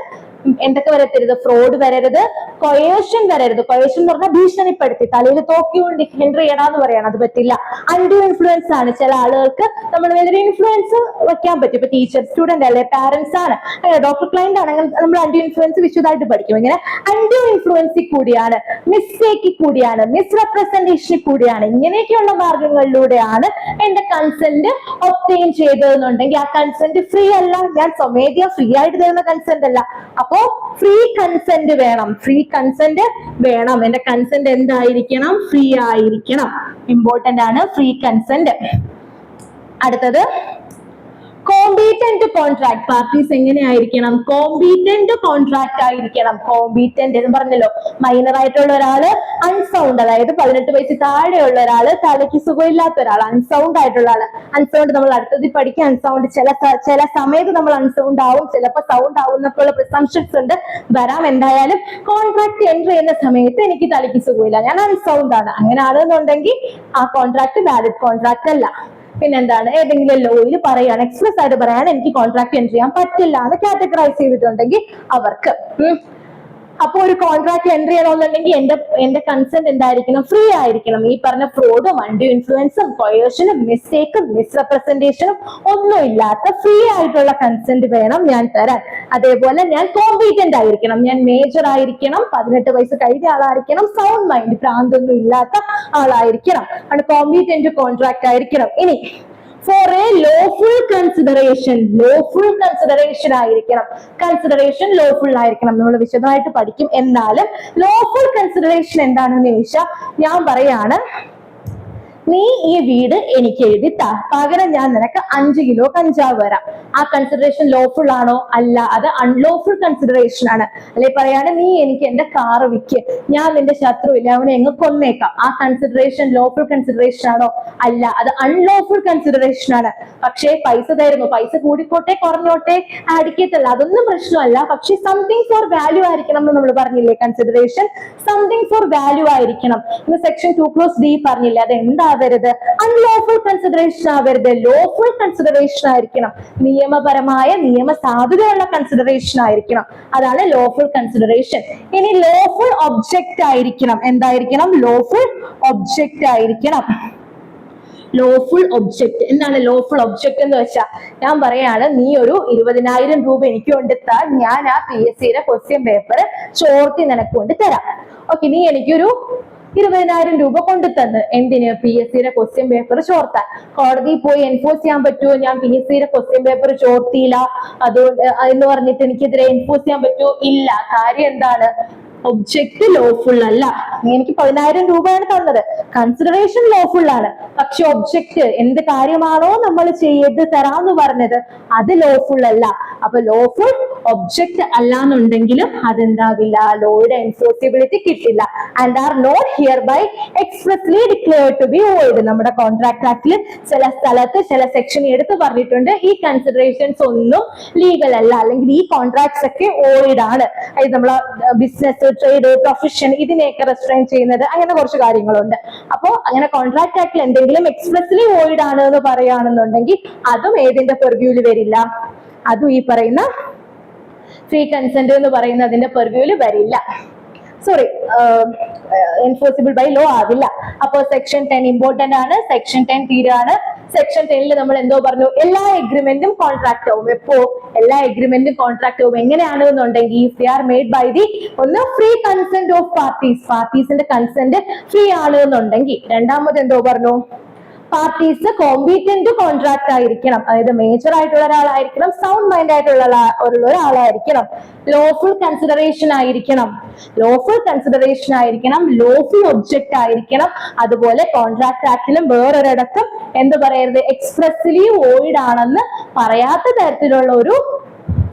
എന്തൊക്കെ വരരുത്? ഫ്രോഡ് വരരുത്, കൊയേഷൻ വരരുത്. കൊയേഷൻ എന്ന് പറഞ്ഞാൽ ഭീഷണിപ്പെടുത്തി, തലയിൽ തോക്കിയുണ്ട് ഹെൻറി ഇടാന്ന് പറയാണ്, അത് പറ്റില്ല. അൺഡ്യൂ ഇൻഫ്ലുവൻസ് ആണ്, ചില ആളുകൾക്ക് നമ്മൾ വലിയൊരു ഇൻഫ്ലുവൻസ് വെക്കാൻ പറ്റും. ഇപ്പൊ ടീച്ചർ, സ്റ്റുഡന്റ് അല്ലെ, പാരന്റ്സ് ആണ്, ഡോക്ടർ, ക്ലയന്റ് ആണെങ്കിൽ നമ്മൾ അൺഡ്യൂ ഇൻഫ്ലുവൻസ് വിശദമായിട്ട് പഠിക്കും. ഇങ്ങനെ അൺഡ്യൂ ഇൻഫ്ലുവൻസിൽ കൂടിയാണ്, മിസ്റ്റേക്കിൽ കൂടിയാണ്, മിസ്റെപ്രസെന്റേഷനിൽ കൂടിയാണ്, ഇങ്ങനെയൊക്കെയുള്ള മാർഗങ്ങളിലൂടെയാണ് എന്റെ കൺസെന്റ് ഒബ്റ്റെയിൻ ചെയ്തതെന്നുണ്ടെങ്കിൽ ആ കൺസെന്റ് ഫ്രീ അല്ല. ഞാൻ സ്വമേധയാ ഫ്രീ ആയിട്ട് തരുന്ന കൺസെന്റ് അല്ല. അപ്പോ ഫ്രീ കൺസെന്റ് വേണം. ഫ്രീ കൺസെന്റ് വേണം. എന്റെ കൺസെന്റ് എന്തായിരിക്കണം? ഫ്രീ ആയിരിക്കണം. ഇമ്പോർട്ടന്റ് ആണ് ഫ്രീ കൺസെന്റ്. അടുത്തത് കോമ്പീറ്റന്റ് കോൺട്രാക്ട്. പാർട്ടീസ് എങ്ങനെയായിരിക്കണം? കോമ്പീറ്റന്റ് കോൺട്രാക്ട് ആയിരിക്കണം. കോമ്പീറ്റന്റ് എന്ന് പറഞ്ഞല്ലോ, മൈനർ ആയിട്ടുള്ള ഒരാള്, അൺസൗണ്ട്, അതായത് 18 വയസ്സിൽ താഴെയുള്ള ഒരാള്, തലയ്ക്ക് സുഖമില്ലാത്ത ഒരാൾ, അൺസൗണ്ട് ആയിട്ടുള്ള ആള്. അൺസൗണ്ട് നമ്മൾ അടുത്തത് പഠിക്കാം. അൺസൗണ്ട് ചില സമയത്ത് നമ്മൾ അൺസൗണ്ട് ആവും, ചിലപ്പോൾ സൗണ്ട് ആവും എന്നൊക്കെയുള്ള പ്രിസംഷൻസ് ഉണ്ട്, വരാം. എന്തായാലും കോൺട്രാക്ട് എൻട്രി ചെയ്യുന്ന സമയത്ത് എനിക്ക് തലയ്ക്ക് സുഖമില്ല, ഞാൻ അൺസൗണ്ട് ആണ്, അങ്ങനെ ആണെന്നുണ്ടെങ്കിൽ ആ കോൺട്രാക്ട് വാലിഡ് കോൺട്രാക്ട് അല്ല. പിന്നെന്താണ്? ഏതെങ്കിലും ലോയിൽ പറയാണ്, എക്സ്പ്രസ് ആയിട്ട് പറയാണ് എനിക്ക് കോൺട്രാക്ട് എൻട്രി ചെയ്യാൻ പറ്റില്ല എന്ന് കാറ്റഗറൈസ് ചെയ്തിട്ടുണ്ടെങ്കിൽ അവർക്ക്. അപ്പൊ ഒരു കോൺട്രാക്ട് എൻട്രി ചെയ്യണമെന്നുണ്ടെങ്കിൽ എന്റെ കൺസെന്റ് എന്തായിരിക്കണം? ഫ്രീ ആയിരിക്കണം. ഈ പറഞ്ഞ ഫ്രോഡും അൺഡ്യൂ ഇൻഫ്ലുവൻസും കൊയേഷനും മിസ്റ്റേക്കും മിസ്റെപ്രസെന്റേഷനും ഒന്നും ഇല്ലാത്ത ഫ്രീ ആയിട്ടുള്ള കൺസെന്റ് വേണം ഞാൻ തരാൻ. അതേപോലെ ഞാൻ കോമ്പീറ്റന്റ് ആയിരിക്കണം, ഞാൻ മേജർ ആയിരിക്കണം, 18 വയസ്സ് കഴിഞ്ഞ ആളായിരിക്കണം, സൗണ്ട് മൈൻഡ്, ഭ്രാന്തൊന്നും ഇല്ലാത്ത ആളായിരിക്കണം, ആണ് കോമ്പീറ്റന്റ് കോൺട്രാക്ട് ആയിരിക്കണം. ഇനി for a lawful consideration, lawful consideration ആയിരിക്കണം. കൺസിഡറേഷൻ ലോഫുൾ ആയിരിക്കണം, നമ്മൾ വിശദമായിട്ട് പഠിക്കും. എന്നാലും ലോഫുൾ കൺസിഡറേഷൻ എന്താണെന്ന് ചോദിച്ചാൽ ഞാൻ പറയാണ്, നീ ഈ വീട് എനിക്ക് എഴുതി താ, പകരം ഞാൻ നിനക്ക് 5 കിലോ കഞ്ചാവ് വരാം. ആ കൺസിഡറേഷൻ ലോഫുൾ ആണോ? അല്ല, അത് അൺലോഫുൾ കൺസിഡറേഷൻ ആണ്. അല്ലെ പറയാണ്, നീ എനിക്ക് എന്റെ കാറ് വിൽക്ക്, ഞാൻ നിന്റെ ശത്രു ഇല്ല, അവനെ എങ്ങ് കൊന്നേക്കാം. ആ കൺസിഡറേഷൻ ലോഫുൾ കൺസിഡറേഷൻ ആണോ? അല്ല, അത് അൺലോഫുൾ കൺസിഡറേഷൻ ആണ്. പക്ഷേ പൈസ തരുന്നു, പൈസ കൂടിക്കോട്ടെ കുറഞ്ഞോട്ടെ അടിക്കത്തല്ല, അതൊന്നും പ്രശ്നമല്ല. പക്ഷെ സംതിങ് ഫോർ വാല്യൂ ആയിരിക്കണം എന്ന് നമ്മൾ പറഞ്ഞില്ലേ? കൺസിഡറേഷൻ സംതിങ് ഫോർ വാല്യൂ ആയിരിക്കണം. ഇന്ന് സെക്ഷൻ 2(d) പറഞ്ഞില്ലേ? അത് എന്താ ആവരുത്? അൺലോഫുൾ കൺസിഡറേഷൻ ആവരുത്, ലോഫുൾ കൺസിഡറേഷൻ ആയിരിക്കണം. നിയമപരമായ നിയമ സാധുതയുള്ള കൺസിഡറേഷൻ ആയിരിക്കണം, അതാണ് ലോഫുൾ കൺസിഡറേഷൻ. ഇനി ലോഫുൾ ഒബ്ജക്റ്റ് ആയിരിക്കണം. എന്തായിരിക്കണം? ലോഫുൾ ഒബ്ജക്റ്റ് ആയിരിക്കണം. ലോഫുൾ ഒബ്ജക്റ്റ് എന്താണ്? ലോഫുൾ ഒബ്ജക്റ്റ് എന്ന് വെച്ചാൽ ഞാൻ പറയാണ്, നീ ഒരു 20,000 രൂപ എനിക്ക് കൊണ്ടുത്താൽ ഞാൻ ആ PSCയുടെ ക്വസ്റ്റ്യൻ പേപ്പർ ചോർത്തി നിനക്ക് കൊണ്ട് തരാം. ഓക്കെ, നീ എനിക്കൊരു 20,000 രൂപ കൊണ്ടുതന്ന് എന്തിന്? PSCയുടെ ക്വസ്റ്റ്യൻ പേപ്പർ ചോർത്താൻ. കോടതിയിൽ പോയി എൻഫോഴ്സ് ചെയ്യാൻ പറ്റുമോ? ഞാൻ PSCയുടെ ക്വസ്റ്റ്യൻ പേപ്പർ ചോർത്തിയില്ല അതുകൊണ്ട് എന്ന് പറഞ്ഞിട്ട് എനിക്കെതിരെ എൻഫോഴ്സ് ചെയ്യാൻ പറ്റുമോ? ഇല്ല. കാര്യം എന്താണ്? ഒബ്ജക്റ്റ് ലോഫുൾ അല്ല. എനിക്ക് 10,000 രൂപയാണ് തന്നത്, കൺസിഡറേഷൻ ലോഫുൾ ആണ്. പക്ഷെ ഒബ്ജക്റ്റ് എന്ത് കാര്യമാണോ നമ്മൾ ചെയ്ത് തരാന്ന് പറഞ്ഞത് അത് ലോഫുൾ അല്ല. അപ്പൊ ലോഫുൾ ഒബ്ജക്റ്റ് അല്ലാന്നുണ്ടെങ്കിലും അതെന്താവില്ല? ലോയുടെ എൻഫോഴ്സിബിലിറ്റി കിട്ടില്ല. And are not hereby expressly declared to be void. നമ്മുടെ കോൺട്രാക്ട് ആക്ടിൽ ചില സ്ഥലത്ത് ചില സെക്ഷൻ എടുത്ത് പറഞ്ഞിട്ടുണ്ട് ഈ കൺസിഡറേഷൻസ് ഒന്നും ലീഗൽ അല്ല, അല്ലെങ്കിൽ ഈ കോൺട്രാക്ട്സ് ഒക്കെ വോയിഡ് ആണ്. അത് നമ്മളെ ബിസിനസ്, ട്രേഡ്, പ്രൊഫഷൻ ഇതിനെയൊക്കെ റെസ്ട്രെയിൻ ചെയ്യുന്നത്, അങ്ങനെ കുറച്ച് കാര്യങ്ങളുണ്ട്. അപ്പോ അങ്ങനെ കോൺട്രാക്ട് ആക്ടിൽ എന്തെങ്കിലും എക്സ്പ്രസ്ലി വോയിഡ് ആണ് എന്ന് പറയുകയാണെന്നുണ്ടെങ്കിൽ അതും ഏതിന്റെ പെർവ്യൂല് വരില്ല? അതും ഈ പറയുന്ന ഫ്രീ കൺസെന്റ് എന്ന് പറയുന്നതിന്റെ പെർവ്യൂല് വരില്ല. സോറി, എൻഫോഴ്സിബിൾ ബൈ ലോ ആവില്ല. അപ്പോ സെക്ഷൻ 10 ഇമ്പോർട്ടന്റ് ആണ്. സെക്ഷൻ 10 തീരാണ്. സെക്ഷൻ 10 നമ്മൾ എന്തോ പറഞ്ഞു? എല്ലാ എഗ്രിമെന്റും കോൺട്രാക്ട് ആവും. എപ്പോ? എല്ലാ എഗ്രിമെന്റും കോൺട്രാക്ട് ആവും. എങ്ങനെയാണെന്നുണ്ടെങ്കിൽ if they are made by the ഒന്ന് ഫ്രീ കൺസെന്റ് ഓഫ് പാർട്ടീസ്, പാർട്ടീസിന്റെ കൺസെന്റ് ഫ്രീ ആണ് എന്നുണ്ടെങ്കിൽ. രണ്ടാമത് എന്തോ പറഞ്ഞു? പാർട്ടീസ് കോമ്പീറ്റന്റ് കോൺട്രാക്ട് ആയിരിക്കണം, അതായത് മേജർ ആയിട്ടുള്ള ഒരാളായിരിക്കണം, സൗണ്ട് മൈൻഡ് ആയിട്ടുള്ള ഒരാളായിരിക്കണം, ലോഫുൾ കൺസിഡറേഷൻ ആയിരിക്കണം, ലോഫുൾ കൺസിഡറേഷൻ ആയിരിക്കണം, ലോഫുൾ ഒബ്ജക്റ്റ് ആയിരിക്കണം. അതുപോലെ കോൺട്രാക്ട് ആക്ടിലും വേറൊരിടത്തും എന്ത് പറയരുത്? എക്സ്പ്രസ്ലി വോയിഡ് ആണെന്ന് പറയാത്ത തരത്തിലുള്ള ഒരു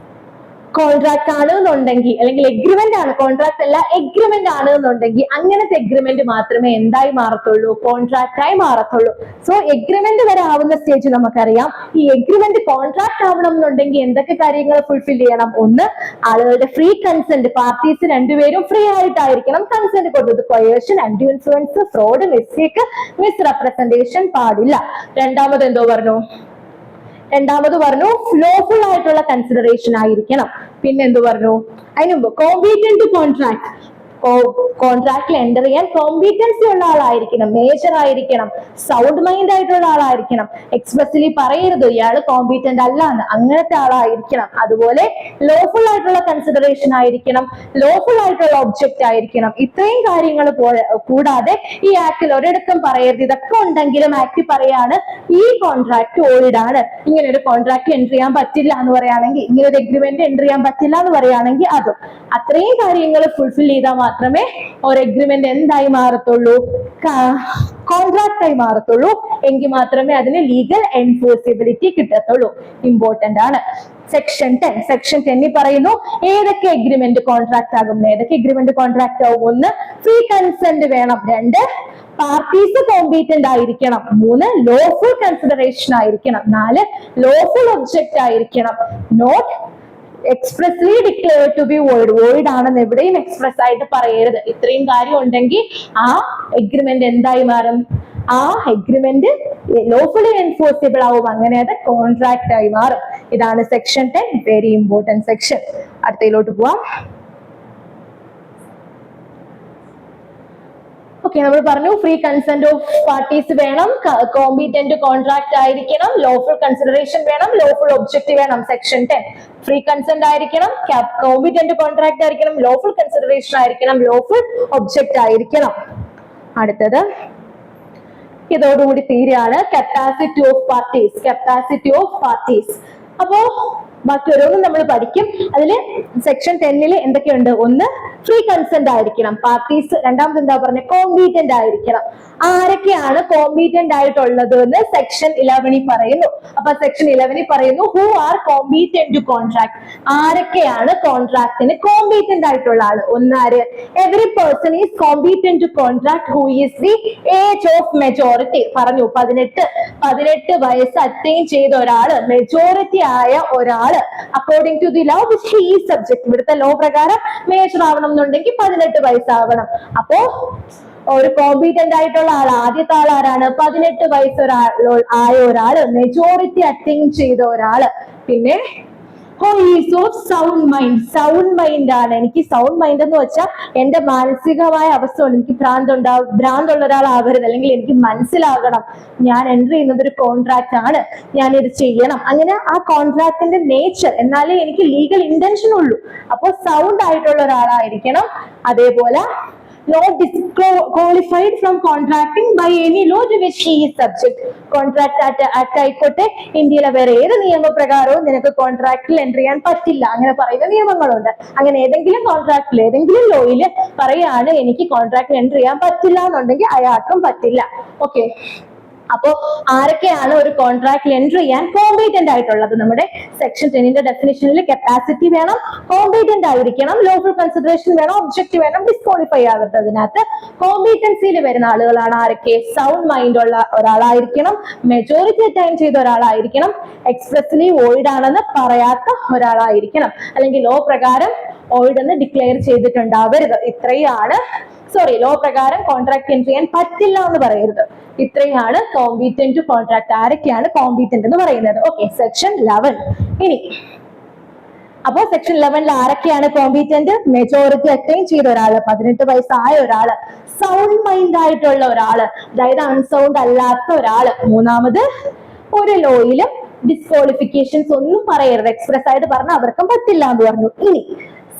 കോൺട്രാക്ട് ആണ് എന്നുണ്ടെങ്കിൽ, അല്ലെങ്കിൽ എഗ്രിമെന്റ് ആണ്, കോൺട്രാക്ട് അല്ല എഗ്രിമെന്റ് ആണ് എന്നുണ്ടെങ്കിൽ അങ്ങനത്തെ എഗ്രിമെന്റ് മാത്രമേ എന്തായി മാറത്തുള്ളൂ, കോൺട്രാക്ട് ആയി മാറത്തുള്ളൂ. സോ എഗ്രിമെന്റ് വരെ ആവുന്ന സ്റ്റേജ് നമുക്കറിയാം. ഈ എഗ്രിമെന്റ് കോൺട്രാക്ട് ആവണം എന്നുണ്ടെങ്കിൽ എന്തൊക്കെ കാര്യങ്ങൾ ഫുൾഫിൽ ചെയ്യണം? ഒന്ന്, ആളുകളുടെ ഫ്രീ കൺസെന്റ്, പാർട്ടീസ് രണ്ടുപേരും ഫ്രീ ആയിട്ടായിരിക്കണം കൺസെന്റ് കൊടുത്തത്. കൊയേഷൻ, undue influence, fraud, mistake, misrepresentation പാടില്ല. രണ്ടാമത് എന്തോ പറഞ്ഞു? രണ്ടാമത് പറഞ്ഞു ലോഫുൾ ആയിട്ടുള്ള കൺസിഡറേഷൻ ആയിരിക്കണം. പിന്നെ എന്ത് പറഞ്ഞു? അതിന് മുമ്പ് കോമ്പീറ്റന്റ് കോൺട്രാക്ട്, കോൺട്രാക്റ്റിൽ എൻ്റർ ചെയ്യാൻ കോമ്പീറ്റൻസി ഉള്ള ആളായിരിക്കണം, മേജർ ആയിരിക്കണം, സൗണ്ട് മൈൻഡ് ആയിട്ടുള്ള ആളായിരിക്കണം. എക്സ്പ്രസ്ലി പറയരുത് ഇയാൾ കോമ്പീറ്റന്റ് അല്ല എന്ന്, അങ്ങനത്തെ ആളായിരിക്കണം. അതുപോലെ ലോഫുൾ ആയിട്ടുള്ള കൺസിഡറേഷൻ ആയിരിക്കണം, ലോഫുൾ ആയിട്ടുള്ള ഒബ്ജക്റ്റ് ആയിരിക്കണം. ഇത്രയും കാര്യങ്ങൾ കൂടാതെ ഈ ആക്ടിൽ ഒരിടത്തും പറയരുത്. ഇതൊക്കെ ഉണ്ടെങ്കിലും ആക്ട് പറയാണ് ഈ കോൺട്രാക്ട് വോയിഡ് ആണ്, ഇങ്ങനെ ഒരു കോൺട്രാക്ട് എൻ്റർ ചെയ്യാൻ പറ്റില്ല എന്ന് പറയുകയാണെങ്കിൽ, ഇങ്ങനെ ഒരു എഗ്രിമെന്റ് എൻ്റർ ചെയ്യാൻ പറ്റില്ല എന്ന് പറയുകയാണെങ്കിൽ അതും. അത്രയും കാര്യങ്ങൾ ഫുൾഫിൽ ചെയ്താൽ മാത്രമേ ഒരു എഗ്രിമെന്റ് എന്തായി മാറത്തുള്ളൂ, കോൺട്രാക്ട് ആയി മാറത്തുള്ളൂ. എങ്കിൽ മാത്രമേ അതിന് ലീഗൽ എൻഫോഴ്സിബിലിറ്റി കിട്ടത്തുള്ളൂ. ഇമ്പോർട്ടന്റ് ആണ്. സെക്ഷൻ 10 പറയുന്നു ഏതൊക്കെ എഗ്രിമെന്റ് കോൺട്രാക്ട് ആകും, ഏതൊക്കെ എഗ്രിമെന്റ് കോൺട്രാക്ട് ആവും. ഒന്ന്, ഫ്രീ കൺസെന്റ് വേണം. രണ്ട്, പാർട്ടീസ് കോമ്പീറ്റന്റ് ആയിരിക്കണം. മൂന്ന്, ലോഫുൾ കൺസിഡറേഷൻ ആയിരിക്കണം. നാല്, ലോഫുൾ ഒബ്ജക്റ്റ് ആയിരിക്കണം. Not expressly declare to be void, void ആണെന്ന് എവിടെയും എക്സ്പ്രസ് ആയിട്ട് പറയരുത്. ഇത്രയും കാര്യം ഉണ്ടെങ്കിൽ ആ എഗ്രിമെന്റ് എന്തായി മാറും? ആ എഗ്രിമെന്റ് ലോഫുള്ളി എൻഫോഴ്സിബിൾ ആവും, അങ്ങനെ അത് കോൺട്രാക്ട് ആയി മാറും. ഇതാണ് സെക്ഷൻ 10, വെരി ഇമ്പോർട്ടന്റ് സെക്ഷൻ. അടുത്തയിലോട്ട് പോവാം. ഓക്കെ, നമ്മൾ പറഞ്ഞു ഫ്രീ കൺസെന്റ് ഓഫ് പാർട്ടീസ് വേണം, കോമ്പീറ്റന്റ് കോൺട്രാക്ട് ആയിരിക്കണം, ലോഫുൾ കൺസിഡറേഷൻ വേണം, ലോഫുൾ ഒബ്ജക്റ്റ് വേണം. സെക്ഷൻ 10 ഫ്രീ കൺസെന്റ് ആയിരിക്കണം, കോമ്പീറ്റന്റ് കോൺട്രാക്ട് ആയിരിക്കണം, ലോഫുൾ കൺസിഡറേഷൻ ആയിരിക്കണം, ലോഫുൾ ഒബ്ജക്റ്റ് ആയിരിക്കണം. അടുത്തത് ഇതോടുകൂടി തീരെയാണ് capacity of parties. Capacity of parties. അപ്പോ ബാക്കി ഓരോന്നും നമ്മൾ പഠിക്കും. അതില് സെക്ഷൻ 10 എന്തൊക്കെയുണ്ട്? ഒന്ന്, ഫ്രീ കൺസെന്റ് ആയിരിക്കണം പാർട്ടീസ്. രണ്ടാമത് എന്താ പറഞ്ഞത്? കോമ്പീറ്റന്റ് ആയിരിക്കണം. ആരൊക്കെയാണ് കോമ്പീറ്റന്റ് ആയിട്ടുള്ളത് എന്ന് സെക്ഷൻ 11 പറയുന്നു. അപ്പൊ സെക്ഷൻ 11 പറയുന്നു who are competent to contract. ആരൊക്കെയാണ് കോൺട്രാക്ടിന് കോമ്പീറ്റന്റ് ആയിട്ടുള്ള ആള്? ഒന്നാര്? Every person is competent to contract who is the age of majority. പറഞ്ഞു 18 വയസ്സ് അറ്റൈൻ ചെയ്ത ഒരാള്, മെജോറിറ്റി ആയ ഒരാള്, according to the law which he is subject. ഇവിടുത്തെ ലോ പ്രകാരം മേജർ ആവണം എന്നുണ്ടെങ്കിൽ 18 വയസ്സാവണം. അപ്പോ ഒരു കോമ്പീറ്റന്റ് ആയിട്ടുള്ള ആൾ, ആദ്യത്തെ ആൾ ആരാണ്? 18 വയസ്സ് ആയ ഒരാള്, മെജോറിറ്റി അറ്റൈൻ ചെയ്ത ഒരാള്. പിന്നെ സൗണ്ട് മൈൻഡ്. സൗണ്ട് മൈൻഡ് ആണ്. എനിക്ക് സൗണ്ട് മൈൻഡ് എന്ന് വെച്ചാൽ എന്റെ മാനസികമായ അവസ്ഥ കൊണ്ട് എനിക്ക് ഭ്രാന്തുള്ള ഒരാളാവരുത്, അല്ലെങ്കിൽ എനിക്ക് മനസ്സിലാകണം ഞാൻ എൻട്രി ചെയ്യുന്നത് ഒരു കോൺട്രാക്ട് ആണ്, ഞാൻ ഇത് ചെയ്യണം. അങ്ങനെ ആ കോൺട്രാക്ടിന്റെ നേച്ചർ, എന്നാലേ എനിക്ക് ലീഗൽ ഇന്റൻഷൻ ഉള്ളൂ. അപ്പൊ സൗണ്ട് ആയിട്ടുള്ള ഒരാളായിരിക്കണം. അതേപോലെ not disqualified from contracting by any law to which he is subject. Contract act ആയിക്കോട്ടെ, ഇന്ത്യയിലെ വേറെ ഏത് നിയമപ്രകാരവും നിനക്ക് കോൺട്രാക്റ്റിൽ എൻ്റർ ചെയ്യാൻ പറ്റില്ല, അങ്ങനെ പറയുന്ന നിയമങ്ങളുണ്ട്. അങ്ങനെ ഏതെങ്കിലും കോൺട്രാക്റ്റിൽ, ഏതെങ്കിലും ലോയില് പറയാണ് എനിക്ക് കോൺട്രാക്റ്റിൽ എൻ്റർ ചെയ്യാൻ പറ്റില്ല എന്നുണ്ടെങ്കിൽ അയാൾക്കും പറ്റില്ല. ഓക്കെ, അപ്പോ ആരൊക്കെയാണ് ഒരു കോൺട്രാക്റ്റിൽ എൻ്റർ ചെയ്യാൻ കോമ്പീറ്റന്റ് ആയിട്ടുള്ളത്? നമ്മുടെ സെക്ഷൻ 10 ഡെഫിനിഷനിൽ കപ്പാസിറ്റി വേണം, കോമ്പീറ്റന്റ് ആയിരിക്കണം, ലോഫുൾ കൺസിഡറേഷൻ വേണം, ഒബ്ജക്റ്റ് വേണം, ഡിസ്ക്വാളിഫൈ ആകരുത്. അതിനകത്ത് കോമ്പീറ്റൻസിയിൽ വരുന്ന ആളുകളാണ് ആരൊക്കെ? സൗണ്ട് മൈൻഡ് ഉള്ള ഒരാളായിരിക്കണം, മെജോറിറ്റി അറ്റൈൻ ചെയ്ത ഒരാളായിരിക്കണം, എക്സ്പ്രസ്ലി വോയിഡ് ആണെന്ന് പറയാത്ത ഒരാളായിരിക്കണം, അല്ലെങ്കിൽ ലോ പ്രകാരം വോയിഡ് എന്ന് ഡിക്ലെയർ ചെയ്തിട്ടുണ്ടാവരുത്. ഇത്രയാണ് ലോ പ്രകാരം കോൺട്രാക്ട് എൻ്റർ ചെയ്യാൻ പറ്റില്ല എന്ന് പറയരുത്. ഇത്രയാണ് കോമ്പീറ്റന്റ് കോൺട്രാക്ട്. ആരൊക്കെയാണ് കോമ്പീറ്റന്റ് എന്ന് പറയുന്നത്? Okay, section 11. ഇനി അപ്പോ സെക്ഷൻ 11 ആരൊക്കെയാണ് കോമ്പീറ്റന്റ്? മെജോറിറ്റി അറ്റൈൻ ചെയ്ത ഒരാള്, 18 വയസ്സായ ഒരാള്, സൗണ്ട് മൈൻഡ് ആയിട്ടുള്ള ഒരാള്, അതായത് അൺസൗണ്ട് അല്ലാത്ത ഒരാള്. മൂന്നാമത്, ഒരു ലോയിലും ഡിസ്ക്വാളിഫിക്കേഷൻസ് ഒന്നും പറയരുത്, എക്സ്പ്രസ് ആയിട്ട് പറഞ്ഞാൽ അവർക്കും പറ്റില്ല എന്ന് പറഞ്ഞു. ഇനി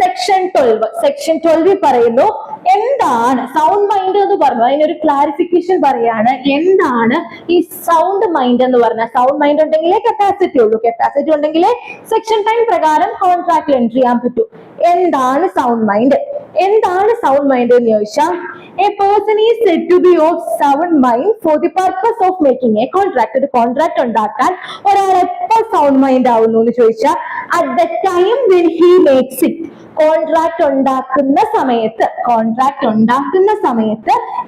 സെക്ഷൻ 12 പറയുന്നു എന്താണ് സൗണ്ട് മൈൻഡ് എന്ന് പറഞ്ഞു. അതിനൊരു ക്ലാരിഫിക്കേഷൻ പറയാണ്. എന്താണ് ഈ സൗണ്ട് മൈൻഡ് എന്ന് പറഞ്ഞാൽ? സൗണ്ട് മൈൻഡ് ഉണ്ടെങ്കിലേ കപ്പാസിറ്റി ഉള്ളൂ, കപ്പാസിറ്റി ഉണ്ടെങ്കിലേ സെക്ഷൻ 10 പ്രകാരം കോൺട്രാക്റ്റിൽ എൻട്രി ചെയ്യാൻ പറ്റൂ. എന്താണ് സൗണ്ട് മൈൻഡ്? എന്താണ് സൗണ്ട് മൈൻഡ് എന്ന് ചോദിച്ചാൽ, a person is said to be of sound mind for the purpose of making a contract. ഒരു കോൺട്രാക്ട് ഉണ്ടാക്കാൻ ഒരാൾ എപ്പോൾ സൗണ്ട് മൈൻഡ് ആവുന്നു എന്ന് ചോദിച്ചാൽ, at the time when he makes it. Contract ഉണ്ടാക്കുന്ന സമയത്ത്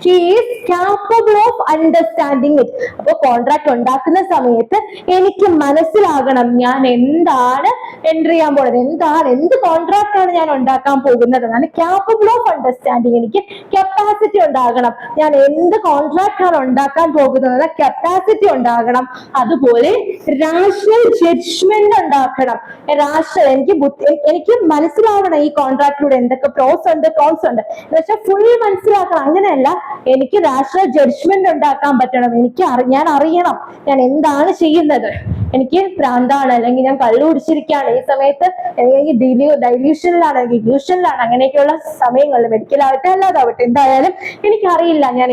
he is capable of understanding it. അപ്പൊ കോൺട്രാക്ട് ഉണ്ടാക്കുന്ന സമയത്ത് എനിക്ക് മനസ്സിലാകണം ഞാൻ എന്താണ് എൻട്രി ചെയ്യാൻ പോകുന്നത്, എന്ത് കോൺട്രാക്ട് ആണ് ഞാൻ ഉണ്ടാക്കാൻ പോകുന്നത് എന്നാണ്. കാപ്പബിൾ ഓഫ് അണ്ടർസ്റ്റാൻഡിങ്, എനിക്ക് കപ്പാസിറ്റി ഉണ്ടാകണം. ഞാൻ എന്ത് കോൺട്രാക്ട് ആണ് ഉണ്ടാക്കാൻ പോകുന്നത് കപ്പാസിറ്റി ഉണ്ടാകണം. അതുപോലെ റാഷണൽ ജഡ്ജ്മെന്റ് ഉണ്ടാക്കണം. എനിക്ക് മനസ്സിലാവണം ഈ കോൺട്രാക്റ്റിലൂടെ എന്തൊക്കെ പ്രോസ് ഉണ്ട് കോൺസ് ഉണ്ട് എന്ന് വെച്ചാൽ ഫുൾ മനസ്സിലാക്കണം. അങ്ങനെയല്ല, എനിക്ക് റാഷണൽ ജഡ്ജ്മെന്റ് ഉണ്ടാക്കാൻ പറ്റണം. ഞാൻ അറിയണം ഞാൻ എന്താണ് ചെയ്യുന്നത്. എനിക്ക് ഭ്രാന്താണ്, അല്ലെങ്കിൽ ഞാൻ കള്ളു കുടിച്ചിരിക്കുകയാണ് ഈ സമയത്ത്, അല്ലെങ്കിൽ ഡൈല്യൂഷനിലാണ്, ഇല്യൂഷനിലാണ്, അങ്ങനെയൊക്കെയുള്ള സമയങ്ങളിൽ മെഡിക്കൽ ആവട്ടെ അല്ലാതാവട്ടെ എന്തായാലും എനിക്കറിയില്ല ഞാൻ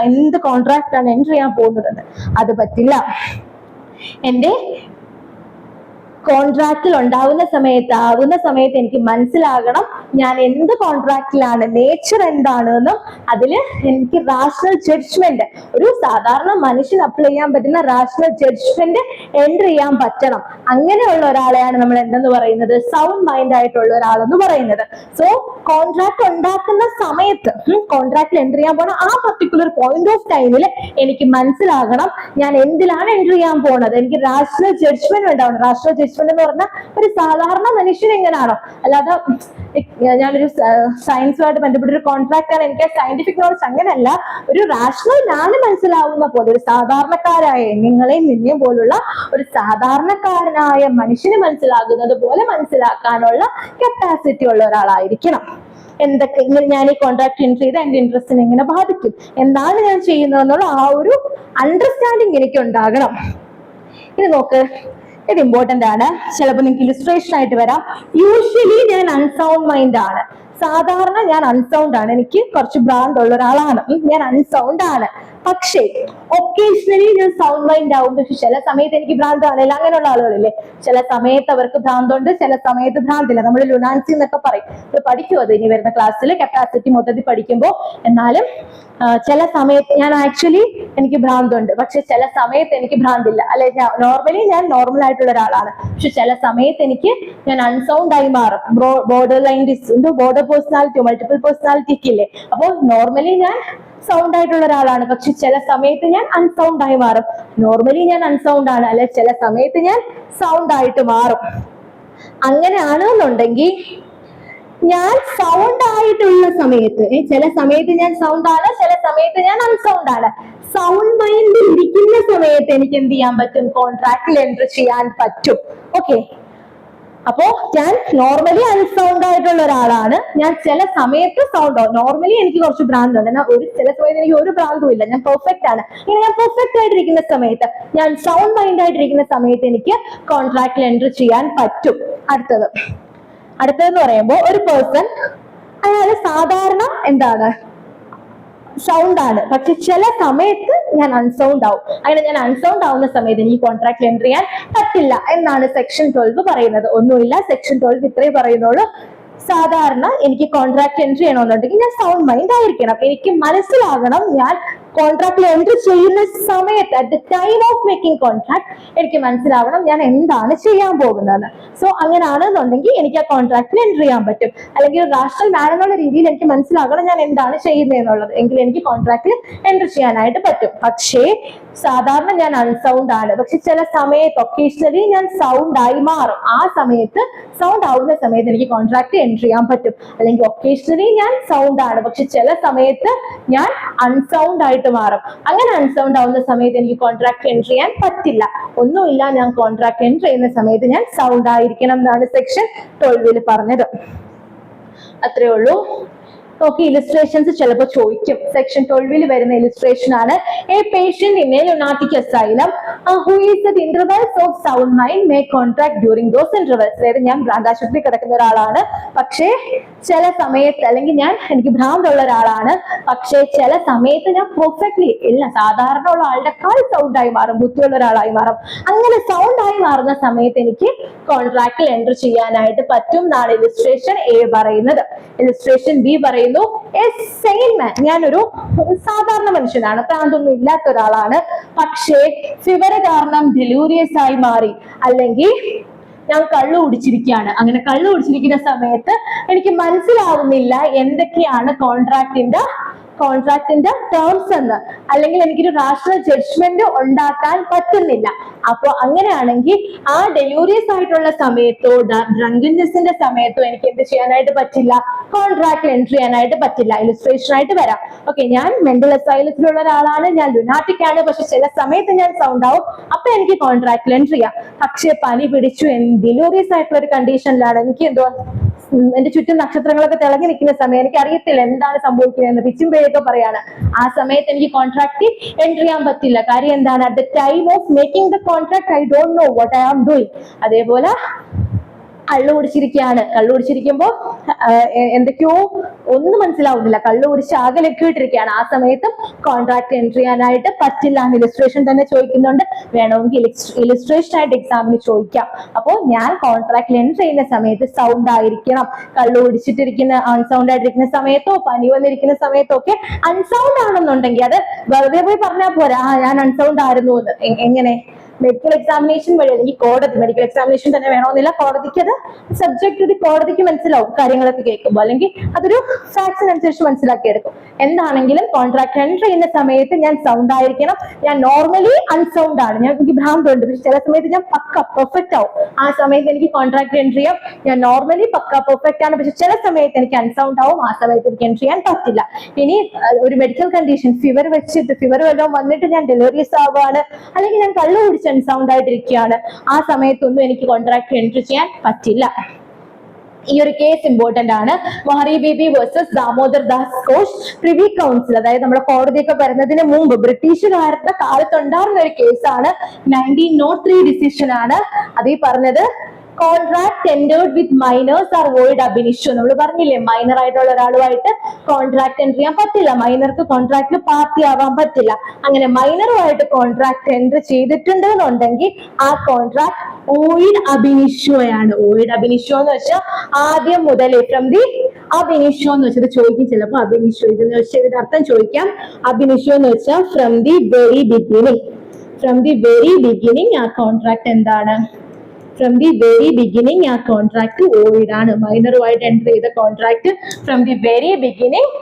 എന്ത് കോൺട്രാക്ട് ആണ് എൻട്രി ചെയ്യാൻ പോകുന്നത്. അത് പറ്റില്ല. എന്റെ കോൺട്രാക്റ്റിൽ ആവുന്ന സമയത്ത് എനിക്ക് മനസ്സിലാകണം ഞാൻ എന്ത് കോൺട്രാക്റ്റിലാണ്, നേച്ചർ എന്താണെന്നും അതിൽ എനിക്ക് റാഷണൽ ജഡ്ജ്മെന്റ്, ഒരു സാധാരണ മനുഷ്യൻ അപ്ലൈ ചെയ്യാൻ പറ്റുന്ന റാഷണൽ ജഡ്ജ്മെന്റ് എൻട്രി ചെയ്യാൻ പറ്റണം. അങ്ങനെയുള്ള ഒരാളെയാണ് നമ്മൾ എന്തെന്ന് പറയുന്നത്, സൗണ്ട് മൈൻഡ് ആയിട്ടുള്ള ഒരാളെന്ന് പറയുന്നത്. സോ കോൺട്രാക്ട് ഉണ്ടാക്കുന്ന സമയത്ത്, കോൺട്രാക്റ്റിൽ എൻട്രി ചെയ്യാൻ പോണ ആ പർട്ടിക്കുലർ പോയിന്റ് ഓഫ് ടൈമിൽ എനിക്ക് മനസ്സിലാകണം ഞാൻ എന്തിലാണ് എൻട്രി ചെയ്യാൻ പോണത്. എനിക്ക് റാഷണൽ ജഡ്ജ്മെന്റ് ഉണ്ടാവണം. റാഷണൽ ജഡ്ജ്മെന്റ് എന്ന് പറഞ്ഞാൽ ഒരു സാധാരണ മനുഷ്യൻ എങ്ങനെയാണോ, അല്ലാതെ ഞാനൊരു സയൻസുമായിട്ട് ബന്ധപ്പെട്ട ഒരു കോൺട്രാക്ട് ആണ്, എനിക്ക് സയന്റിഫിക് നോളജ് അങ്ങനെയല്ല, ഒരു റാഷണൽ ഞാൻ മനസ്സിലാവുന്ന പോലെ ഒരു സാധാരണക്കാരായ നിന്നെയും പോലുള്ള ഒരു സാധാരണക്കാരനായ മനുഷ്യന് മനസ്സിലാകുന്നത് പോലെ മനസ്സിലാക്കാനുള്ള കപ്പാസിറ്റി ഉള്ള ഒരാളായിരിക്കണം. എന്തൊക്കെ ഇങ്ങനെ ഞാൻ ഈ കോൺട്രാക്ട് എൻട്രി ചെയ്ത് എന്റെ ഇൻട്രസ്റ്റിനെ എങ്ങനെ ബാധിക്കും, എന്താണ് ഞാൻ ചെയ്യുന്നതെന്നുള്ള ആ ഒരു അണ്ടർസ്റ്റാൻഡിങ് എനിക്ക് ഉണ്ടാകണം. ഇനി നോക്ക്, ഇത് ഇമ്പോർട്ടന്റ് ആണ്. ചിലപ്പോൾ നിങ്ങൾക്ക് ഇലിസ്ട്രേഷൻ ആയിട്ട് വരാം. യൂഷ്വലി ഞാൻ അൺസൗണ്ട് മൈൻഡ് ആണ്. സാധാരണ ഞാൻ അൺസൗണ്ട് ആണ്, എനിക്ക് കുറച്ച് ഭ്രാന്ത് ഉള്ള ഒരാളാണ്, ഞാൻ അൺസൗണ്ട് ആണ്. പക്ഷേ ഒക്കേഷണലി ഞാൻ സൗണ്ട് മൈൻഡ് ആവും. പക്ഷെ ചില സമയത്ത് എനിക്ക് ഭ്രാന്ത് കാണില്ല. അങ്ങനെയുള്ള ആളുകളില്ലേ, ചില സമയത്ത് അവർക്ക് ഭ്രാന്തുണ്ട്, ചില സമയത്ത് ഭ്രാന്തില്ല. നമ്മൾ ലുനാൻസി എന്നൊക്കെ പറയും. ഇത് പഠിക്കും, അത് ഇനി വരുന്ന ക്ലാസ്സിൽ കപ്പാസിറ്റി മൊത്തത്തിൽ പഠിക്കുമ്പോൾ. എന്നാലും ചില സമയത്ത് എനിക്ക് ഭ്രാന്തുണ്ട്, പക്ഷെ ചില സമയത്ത് എനിക്ക് ഭ്രാന്തില്ല. അല്ലെ, നോർമലി ഞാൻ നോർമൽ ആയിട്ടുള്ള ഒരാളാണ്, പക്ഷെ ചില സമയത്ത് ഞാൻ അൺസൗണ്ട് ആയി മാറും. ബോർഡർ പേഴ്സണാലിറ്റി, മൾട്ടിപ്പിൾ പേഴ്സണാലിറ്റി ഒക്കെ ഇല്ലേ. അപ്പോൾ നോർമലി ഞാൻ സൗണ്ട് ആയിട്ടുള്ള ഒരാളാണ്, പക്ഷെ ചില സമയത്ത് ഞാൻ അൺസൗണ്ട് ആയി മാറും. നോർമലി ഞാൻ അൺസൗണ്ട് ആണ്, അല്ലെ ചില സമയത്ത് ഞാൻ സൗണ്ട് ആയിട്ട് മാറും. അങ്ങനെയാണെന്നുണ്ടെങ്കിൽ ഞാൻ സൗണ്ട് ആയിട്ടുള്ള സമയത്ത്, ചില സമയത്ത് ഞാൻ സൗണ്ട് ആണ്, ചില സമയത്ത് ഞാൻ അൺസൗണ്ട് ആണ്. സൗണ്ട് മൈൻഡിൽ ഇരിക്കുന്ന സമയത്ത് എനിക്ക് എന്ത് ചെയ്യാൻ പറ്റും, കോൺട്രാക്റ്റിൽ എൻട്രി ചെയ്യാൻ പറ്റും. ഓക്കെ, അപ്പോ ഞാൻ നോർമലി അൺസൗണ്ട് ആയിട്ടുള്ള ഒരാളാണ്. ഞാൻ ചില സമയത്ത് സൗണ്ട്, നോർമലി എനിക്ക് കുറച്ച് ഭ്രാന്ത് ഉണ്ട്, എന്നാൽ ചില സമയത്ത് എനിക്ക് ഒരു ഭ്രാന്തും ഇല്ല, ഞാൻ പെർഫെക്റ്റ് ആണ്. ഇങ്ങനെ ഞാൻ പെർഫെക്റ്റ് ആയിട്ടിരിക്കുന്ന സമയത്ത്, ഞാൻ സൗണ്ട് മൈൻഡ് ആയിട്ടിരിക്കുന്ന സമയത്ത് എനിക്ക് കോൺട്രാക്റ്റിൽ എൻട്രി ചെയ്യാൻ പറ്റും. അടുത്തതെന്ന് പറയുമ്പോൾ ഒരു പേഴ്സൺ, അയാൾ സാധാരണ എന്താണ്, സൗണ്ട് ആണ്, പക്ഷെ ചില സമയത്ത് ഞാൻ അൺസൗണ്ട് ആവും. അങ്ങനെ ഞാൻ അൺസൗണ്ട് ആവുന്ന സമയത്ത് എനിക്ക് കോൺട്രാക്റ്റിൽ എൻട്രി ചെയ്യാൻ പറ്റില്ല എന്നാണ് സെക്ഷൻ 12 പറയുന്നത്. ഒന്നുമില്ല, സെക്ഷൻ 12 ഇത്രയും പറയുന്നുള്ളൂ. സാധാരണ എനിക്ക് കോൺട്രാക്ട് എൻട്രി ചെയ്യണമെന്നുണ്ടെങ്കിൽ ഞാൻ സൗണ്ട് മൈൻഡ് ആയിരിക്കണം. എനിക്ക് മനസ്സിലാകണം ഞാൻ കോൺട്രാക്റ്റിൽ എൻട്രി ചെയ്യുന്ന സമയത്ത്, at the time of making contract എനിക്ക് മനസ്സിലാവണം ഞാൻ എന്താണ് ചെയ്യാൻ പോകുന്നത്. സോ അങ്ങനെയാണെന്നുണ്ടെങ്കിൽ എനിക്ക് ആ കോൺട്രാക്റ്റിൽ എൻട്രി ചെയ്യാൻ പറ്റും. അല്ലെങ്കിൽ റാഷണൽ മാൻ എന്നുള്ള രീതിയിൽ എനിക്ക് മനസ്സിലാകണം ഞാൻ എന്താണ് ചെയ്യുന്നത് എന്നുള്ളത്, എങ്കിൽ എനിക്ക് കോൺട്രാക്റ്റിൽ എൻട്രി ചെയ്യാനായിട്ട് പറ്റും. പക്ഷേ സാധാരണ ഞാൻ അൺസൗണ്ട് ആണ്, പക്ഷെ ചില സമയത്ത് ഒക്കേഷണലി ഞാൻ സൗണ്ട് ആയി മാറും. ആ സമയത്ത് സൗണ്ട് ആവുന്ന സമയത്ത് എനിക്ക് കോൺട്രാക്ട് എൻട്രി ചെയ്യാൻ പറ്റും. അല്ലെങ്കിൽ ഒക്കേഷണലി ഞാൻ സൗണ്ട് ആണ്, പക്ഷെ ചില സമയത്ത് ഞാൻ അൺസൗണ്ട് ആയിട്ട് മാറും. അങ്ങനെ അൺസൗണ്ട് ആവുന്ന സമയത്ത് എനിക്ക് കോൺട്രാക്ട് എൻട്രി ചെയ്യാൻ പറ്റില്ല. ഒന്നുമില്ല, ഞാൻ കോൺട്രാക്ട് എൻട്രി ചെയ്യുന്ന സമയത്ത് ഞാൻ സൗണ്ട് ആയിരിക്കണം എന്നാണ് സെക്ഷൻ 12 പറഞ്ഞത്. അത്രേ ഉള്ളൂ. നോക്കി, ഇലിസ്ട്രേഷൻസ് ചിലപ്പോൾ ചോദിക്കും. സെക്ഷൻ 12 വരുന്ന ഇലിസ്ട്രേഷൻ ആണ്. A patient in A lunatic asylum who is at intervals of sound mind may contract during those intervals. അതായത് ഞാൻ ഭ്രാന്താശുപത്രി കിടക്കുന്ന ഒരാളാണ്, പക്ഷേ ചില സമയത്ത്, അല്ലെങ്കിൽ എനിക്ക് ഭ്രാന്തുള്ള ഒരാളാണ്, പക്ഷേ ചില സമയത്ത് ഞാൻ പെർഫെക്റ്റ്ലി എല്ലാം സാധാരണ ഉള്ള ആളുടെക്കാൾ സൗണ്ടായി മാറും, ബുദ്ധിയുള്ള ഒരാളായി മാറും. അങ്ങനെ സൗണ്ടായി മാറുന്ന സമയത്ത് എനിക്ക് കോൺട്രാക്റ്റിൽ എൻട്രി ചെയ്യാനായിട്ട് പറ്റും എന്നാണ് ഇലിസ്ട്രേഷൻ എ പറയുന്നത്. ഇലിസ്ട്രേഷൻ ബി പറയുന്നു, എ സെയിം മാൻ, ഞാനൊരു സാധാരണ മനുഷ്യനാണ്, പ്രാന്തൊന്നും ഇല്ലാത്ത ഒരാളാണ്, പക്ഷേ ഫിവർ കാരണം ഡെലൂരിയസ് ആയി മാറി, അല്ലെങ്കിൽ ഞാൻ കള്ളു കുടിച്ചിരിക്കുകയാണ്. അങ്ങനെ കള്ളു കുടിച്ചിരിക്കുന്ന സമയത്ത് എനിക്ക് മനസ്സിലാവുന്നില്ല എന്തൊക്കെയാണ് കോൺട്രാക്ടിന്റെ ടേംസ് എന്ന്, അല്ലെങ്കിൽ എനിക്കൊരു റാഷണൽ ജഡ്ജ്മെന്റ് ഉണ്ടാക്കാൻ പറ്റുന്നില്ല. അപ്പൊ അങ്ങനെയാണെങ്കിൽ ആ ഡെലൂറിയസ് ആയിട്ടുള്ള സമയത്തോ ഡ്രങ്കൻനെസിന്റെ സമയത്തോ എനിക്ക് എന്ത് ചെയ്യാനായിട്ട് പറ്റില്ല, കോൺട്രാക്റ്റിൽ എൻട്രി ചെയ്യാനായിട്ട് പറ്റില്ല. ഇലിസ്ട്രേഷൻ ആയിട്ട് വരാം. ഓക്കെ, ഞാൻ മെന്റൽ അസൈലത്തിലുള്ള ഒരാളാണ്, ഞാൻ ലുനാറ്റിക് ആണ്, പക്ഷെ ചില സമയത്ത് ഞാൻ സൗണ്ട് ആവും, അപ്പൊ എനിക്ക് കോൺട്രാക്റ്റിൽ എൻട്രി ചെയ്യാം. പക്ഷെ പനി പിടിച്ചു, ഡെലൂറിയസ് ആയിട്ടുള്ള ഒരു കണ്ടീഷനിലാണ്, എനിക്ക് എന്തോ എന്റെ ചുറ്റും നക്ഷത്രങ്ങളൊക്കെ തിളങ്ങി നിൽക്കുന്ന സമയം, എനിക്ക് അറിയത്തില്ല എന്താണ് സംഭവിക്കുന്നത്, പിച്ചും പേയൊക്കെ പറയാണ്, ആ സമയത്ത് എനിക്ക് കോൺട്രാക്ട് എൻട്രി ചെയ്യാൻ പറ്റില്ല. കാര്യം എന്താണ്, at the time of making the contract I don't know what I am doing. അതേപോലെ കള്ളു കുടിച്ചിരിക്കുമ്പോ എന്തൊക്കെയോ ഒന്നും മനസ്സിലാവുന്നില്ല, കള്ളു കുടിച്ച് ആകെ ലക്കിയിട്ടിരിക്കുകയാണ്, ആ സമയത്തും കോൺട്രാക്ട് എൻട്രി ചെയ്യാനായിട്ട് പറ്റില്ല എന്ന് ഇലിസ്ട്രേഷൻ തന്നെ ചോദിക്കുന്നുണ്ട്. വേണമെങ്കിൽ ഇലിസ്ട്രേഷൻ ആയിട്ട് എക്സാമിന് ചോദിക്കാം. അപ്പോൾ ഞാൻ കോൺട്രാക്റ്റിൽ എൻട്രി ചെയ്യുന്ന സമയത്ത് സൗണ്ട് ആയിരിക്കണം. കള്ളു കുടിച്ചിട്ടിരിക്കുന്ന അൺസൗണ്ട് ആയിട്ടിരിക്കുന്ന സമയത്തോ പനി വന്നിരിക്കുന്ന സമയത്തോ ഒക്കെ അൺസൗണ്ട് ആണെന്നുണ്ടെങ്കിൽ അത് വെറുതെ പോയി പറഞ്ഞാൽ പോരാ, ഞാൻ അൺസൗണ്ട് ആയിരുന്നു എന്ന്. എങ്ങനെ, മെഡിക്കൽ എക്സാമിനേഷൻ വഴി, അല്ലെങ്കിൽ കോടതി, മെഡിക്കൽ എക്സാമിനേഷൻ തന്നെ വേണമെന്നില്ല, കോടതിക്ക് അത് സബ്ജക്ട് കോടതിക്ക് മനസ്സിലാവും കാര്യങ്ങളൊക്കെ കേൾക്കുമ്പോൾ, അല്ലെങ്കിൽ അതൊരു ഫാക്ട്സിനനുസരിച്ച് മനസ്സിലാക്കിയെടുക്കും. എന്താണെങ്കിലും കോൺട്രാക്ട് എൻട്രി ചെയ്യുന്ന സമയത്ത് ഞാൻ സൗണ്ട് ആയിരിക്കണം. ഞാൻ നോർമലി അൺസൗണ്ട് ആണ്, എനിക്ക് ഭ്രാന്തുണ്ട്, പക്ഷെ ചില സമയത്ത് ഞാൻ പക്ക പെർഫെക്റ്റ് ആവും, ആ സമയത്ത് എനിക്ക് കോൺട്രാക്ട് എൻട്രി ചെയ്യാം. ഞാൻ നോർമലി പക്ക പെർഫെക്റ്റ് ആണ്, പക്ഷെ ചില സമയത്ത് എനിക്ക് അൺസൗണ്ട് ആവും, ആ സമയത്ത് എനിക്ക് എൻട്രി ചെയ്യാൻ പറ്റില്ല. ഇനി ഒരു മെഡിക്കൽ കണ്ടീഷൻ, ഫിവർ വല്ലതും വന്നിട്ട് ഞാൻ ഡെലിവറീസ് ആവുകയാണ്, അല്ലെങ്കിൽ ഞാൻ കള്ളു കുടിച്ച് അൺസൗണ്ട് ആയിട്ടിരിക്കുകയാണ്, ആ സമയത്തൊന്നും എനിക്ക് കോൺട്രാക്ട് എൻട്രി ചെയ്യാൻ പറ്റില്ല. ഈ ഒരു കേസ് ഇമ്പോർട്ടന്റ് ആണ്. Mohori Bibi versus Damodar Das Ghosh privy council, അതായത് നമ്മുടെ കോടതിയൊക്കെ വരുന്നതിന് മുമ്പ് ബ്രിട്ടീഷുകാരുടെ കാലത്തുണ്ടായിരുന്ന ഒരു കേസാണ്. 1903 ഡിസിഷൻ ആണ്. അതീ പറഞ്ഞത് കോൺട്രാക്ട് ടെൻഡേർഡ് വിത്ത് മൈനേഴ്സ് ആർ വോയിഡ് അബ് ഇനിഷ്യോ. നമ്മൾ പറഞ്ഞില്ലേ, മൈനർ ആയിട്ടുള്ള ഒരാളുമായിട്ട് കോൺട്രാക്ട് എൻട്രി ചെയ്യാൻ പറ്റില്ല, മൈനർക്ക് കോൺട്രാക്റ്റിൽ പാർട്ടി ആവാൻ പറ്റില്ല. അങ്ങനെ മൈനറുമായിട്ട് കോൺട്രാക്ട് എൻട്രി ചെയ്തിട്ടുണ്ട് എന്നുണ്ടെങ്കിൽ ആ കോൺട്രാക്ട് വോയിഡ് അബ് ഇനിഷ്യോയാണ്. വോയിഡ് അബ് ഇനിഷ്യോ എന്ന് വെച്ചാൽ ആദ്യം മുതലേ, ഫ്രം ദി അബ് ഇനിഷ്യോ എന്ന് വെച്ചത് ചോദിക്കും ചിലപ്പോൾ. അബ് ഇനിഷ്യോ ഇതെന്ന് വെച്ചാൽ ഇതിന്റെ അർത്ഥം ചോദിക്കാം. അബ് ഇനിഷ്യോ എന്ന് വെച്ചാൽ ഫ്രം ദി വെരി ബിഗിനിങ് ആ കോൺട്രാക്ട് എന്താണ്, ഫ്രം ദി വെരി ബിഗിനിങ് ആ കോൺട്രാക്ട് വോയിഡ് ആണ്. മൈനറുമായിട്ട് എൻട്രി ചെയ്ത contract from the very beginning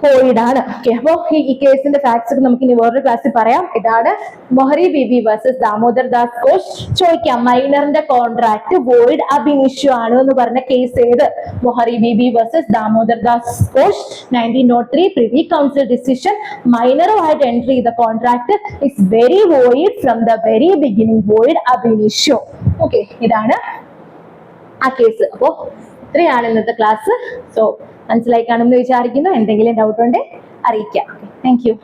void ആണ്. ഓക്കെ, അപ്പൊ ഈ കേസിന്റെ ഫാക്ട്സ് ഒക്കെ നമുക്ക് ഇനി വേറൊരു ക്ലാസ്സിൽ പറയാം. ഇതാണ് മൊഹറി ബീബി വേഴ്സസ് ദാമോദർ ദാസ് ഘോഷ്. ചോദിക്കാം, മൈനറിന്റെ കോൺട്രാക്ട് വോയിഡ് അബ് ഇനിഷ്യോ ആണ് എന്ന് പറഞ്ഞ കേസ് ഏത്? Mohori Bibi versus Damodar Das Ghosh 1903 privy council decision. മൈനറുമായിട്ട് എൻട്രി ചെയ്ത contract is very void from the very beginning, void ab initio. Okay, ഇതാണ് ആ കേസ്. അപ്പോ ഇത്രയാണ് ഇന്നത്തെ ക്ലാസ്. സോ മനസ്സിലായി കാണുമെന്ന് വിചാരിക്കുന്നു. എന്തെങ്കിലും ഡൗട്ട് ഉണ്ടെങ്കിൽ അറിയിക്കാം. Thank you.